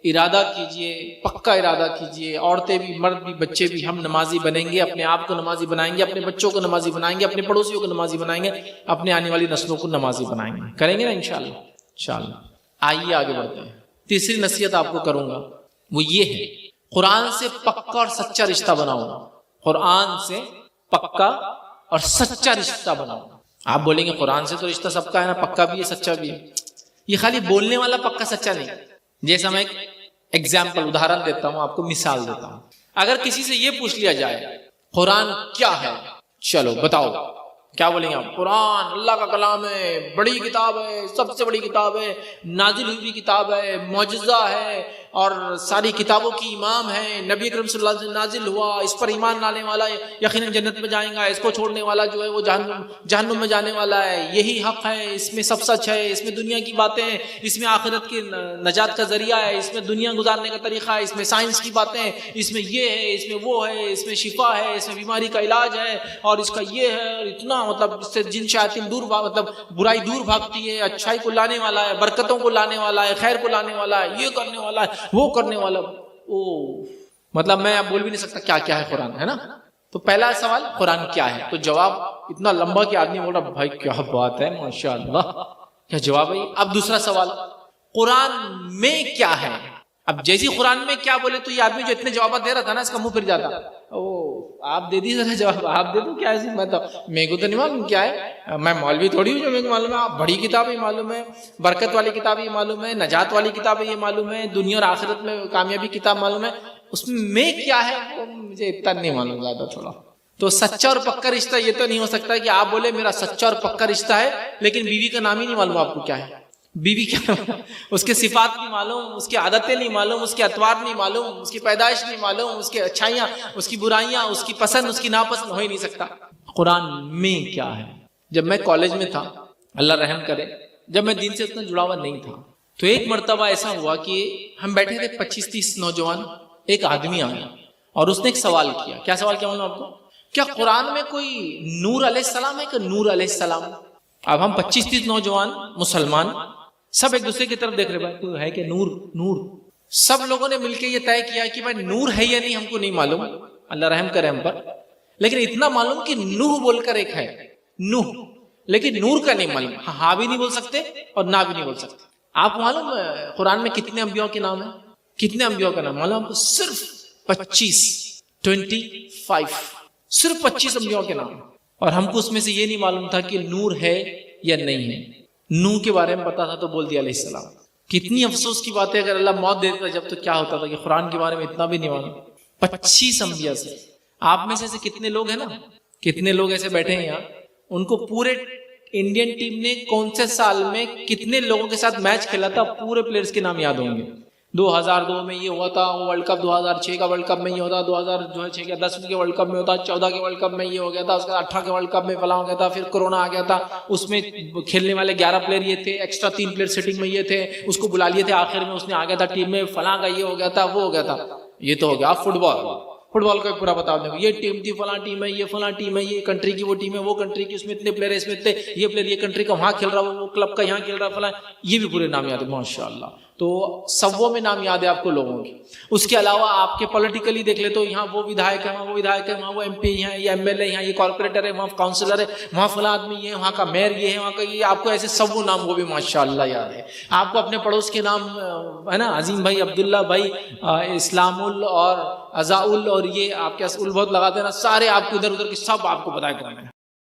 Speaker 2: ارادہ کیجئے, پکا ارادہ کیجئے, عورتیں بھی, مرد بھی, بچے بھی, ہم نمازی بنیں گے. اپنے آپ کو نمازی بنائیں گے, اپنے بچوں کو نمازی بنائیں گے, اپنے پڑوسیوں کو نمازی بنائیں گے, اپنے آنے والی نسلوں کو نمازی بنائیں گے. کریں گے نا انشاءاللہ. انشاءاللہ. آئیے آگے بڑھتے ہیں. تیسری نصیحت آپ کو کروں گا وہ یہ ہے, قرآن سے پکا اور سچا رشتہ بناؤ. قرآن سے پکا اور سچا رشتہ بناؤ. آپ بولیں گے قرآن سے تو رشتہ سب کا ہے نا, پکا بھی ہے سچا بھی ہے. یہ خالی بولنے والا پکا سچا نہیں. جیسا میں ایگزامپل, ادھارن دیتا ہوں آپ کو, مثال دیتا ہوں. اگر کسی سے یہ پوچھ لیا جائے قرآن کیا ہے, چلو بتاؤ, کیا بولیں گے آپ؟ قرآن اللہ کا کلام ہے, بڑی کتاب ہے, سب سے بڑی کتاب ہے, نازل ہوئی کتاب ہے, معجزہ ہے, اور ساری کتابوں کی امام ہے، نبی اکرم صلی اللہ علیہ وسلم نازل ہوا، اس پر ایمان لانے والا یقیناً جنت میں جائیں گا، اس کو چھوڑنے والا جو ہے وہ جہنم میں جانے والا ہے، یہی حق ہے، اس میں سب سچ ہے، اس میں دنیا کی باتیں ہیں، اس میں آخرت کی نجات کا ذریعہ ہے، اس میں دنیا گزارنے کا طریقہ ہے، اس میں سائنس کی باتیں ہیں، اس میں یہ ہے، اس میں وہ ہے، اس میں شفا ہے، اس میں بیماری کا علاج ہے، اور اس کا یہ ہے، اور اتنا مطلب اس سے جن شیاطین دور مطلب برائی دور بھاگتی ہے، اچھائی کو لانے والا ہے، برکتوں کو لانے والا ہے، خیر کو لانے والا ہے، یہ کرنے والا ہے، وہ کرنے والا، مطلب میں اب بول بھی نہیں سکتا کیا کیا ہے قرآن، ہے نا. تو پہلا سوال قرآن کیا ہے، تو جواب اتنا لمبا کہ آدمی بول رہا بھائی کیا بات ہے، ماشاءاللہ کیا جواب ہے. اب دوسرا سوال قرآن میں کیا ہے. اب جیسی قرآن میں کیا بولے تو یہ آدمی جو اتنے جوابات دے رہا تھا نا اس کا منہ پھر جاتا، آپ دے دیجیے ذرا جواب، آپ دے دو کیا ہے. میں تو میرے کو تو نہیں معلوم کیا ہے، میں مولوی تھوڑی ہوں جو میرے کو معلوم ہے. آپ بڑی کتاب یہ معلوم ہے، برکت والی کتاب یہ معلوم ہے، نجات والی کتاب یہ معلوم ہے، دنیا اور آخرت میں کامیابی کتاب معلوم ہے، اس میں کیا ہے وہ مجھے اتنا نہیں معلوم زیادہ تھوڑا. تو سچا اور پکا رشتہ یہ تو نہیں ہو سکتا کہ آپ بولے میرا سچا اور پکا رشتہ ہے لیکن بیوی کا نام ہی نہیں معلوم آپ کو کیا ہے، بیوی کیا، اس کے صفات نہیں معلوم، اس کی عادتیں نہیں معلوم، اس کے اطوار نہیں معلوم، اس کی پیدائش نہیں معلوم، اس کی اچھائیاں، اس کی برائیاں، اس کی پسند، اس کی ناپسند ہو ہی نہیں سکتا. قرآن میں کیا ہے. جب میں کالج میں تھا، اللہ رحم کرے، جب میں دین سے اتنا جڑا ہوا نہیں تھا، تو ایک مرتبہ ایسا ہوا کہ ہم بیٹھے تھے 25-30 نوجوان، ایک آدمی آ گیا اور اس نے ایک سوال کیا. کیا سوال کیا معلوم آپ کو؟ کیا قرآن میں کوئی نور علیہ السلام ہے کہ نور علیہ السلام؟ اب ہم 25-30 نوجوان مسلمان سب ایک دوسرے کی طرف دیکھ رہے، بھائی تو ہے کہ نور نور. سب لوگوں نے مل کے یہ طے کیا کہ بھائی نور ہے یا نہیں ہم کو نہیں معلوم، اللہ رحم کرے ہم پر، لیکن اتنا معلوم کہ نوح بول کر ایک ہے، نوح، لیکن نور کا نہیں معلوم. ہاں بھی نہیں بول سکتے اور نہ بھی نہیں بول سکتے. آپ کو معلوم قرآن میں کتنے انبیاء کے نام ہیں؟ کتنے انبیاء کا نام معلوم آپ کو؟ صرف 25، صرف 25 انبیاء کے نام. اور ہم کو اس میں سے یہ نہیں معلوم تھا کہ نور ہے یا نہیں ہے. نوح کے بارے میں پتا تھا تو بول دیا علیہ السلام. کتنی افسوس کی بات ہے، اگر اللہ موت دیتا جب تو کیا ہوتا تھا کہ قرآن کے بارے میں اتنا بھی نہیں معلوم. 25 انبیاء سے آپ میں سے کتنے لوگ ہیں نا، کتنے لوگ ایسے بیٹھے ہیں یہاں، ان کو پورے انڈین ٹیم نے کون سے سال میں کتنے لوگوں کے ساتھ میچ کھیلا تھا پورے پلیئرز کے نام یاد ہوں گے. 2002 میں یہ ہوا تھا ورلڈ کپ، 2006 کا ورلڈ کپ میں یہ ہوتا، 2006 کے 10 کے ورلڈ کپ میں ہوتا، 14 کے ورلڈ کپ میں یہ ہو گیا تھا، اس کے 18 کے ورلڈ کپ میں فلاں ہو گیا تھا، پھر کورونا آ گیا تھا، اس میں کھیلنے والے 11 پلیئر یہ تھے، ایکسٹرا 3 پلیئر سیٹنگ میں یہ تھے، اس کو بلا لیے تھے، آخر میں اس نے آ گیا تھا ٹیم میں، فلاں کا یہ ہو گیا تھا، وہ ہو گیا تھا. یہ تو ہو گیا فٹ بال کا پورا بتا دیں، یہ ٹیم تھی، فلاں ٹیم ہے، یہ فلاں ٹیم ہے، یہ کنٹری کی وہ ٹیم ہے، وہ کنٹری کی، اس میں اتنے پلیئر، اس میں اتنے، یہ پلیئر یہ کنٹری کا وہاں کھیل رہا، وہ کلب کا یہاں کھیل رہا، فلاں، یہ بھی پورے نام یاد ہے ماشاءاللہ. تو سووں میں نام یاد ہے آپ کو لوگوں کی. اس کے علاوہ آپ کے پولیٹیکلی دیکھ لے تو یہاں وہ ودھائک ہے، وہاں وہ ودھائک ہے، وہاں وہ MP ہیں، یہ MLA، یہاں یہ کارپوریٹر ہے، وہاں کاؤنسلر ہے، وہاں فلاں آدمی یہ ہے، وہاں کا میئر یہ ہے، وہاں کا یہ، آپ کو ایسے سو نام وہ بھی ماشاءاللہ یاد ہے. آپ کو اپنے پڑوس کے نام ہے نا، عظیم بھائی، عبداللہ بھائی، اسلام اور عزاء اور یہ آپ کے ال بہت لگاتے ہیں نا، سارے آپ کو ادھر ادھر کے سب آپ کو پتہ ہے کون ہے.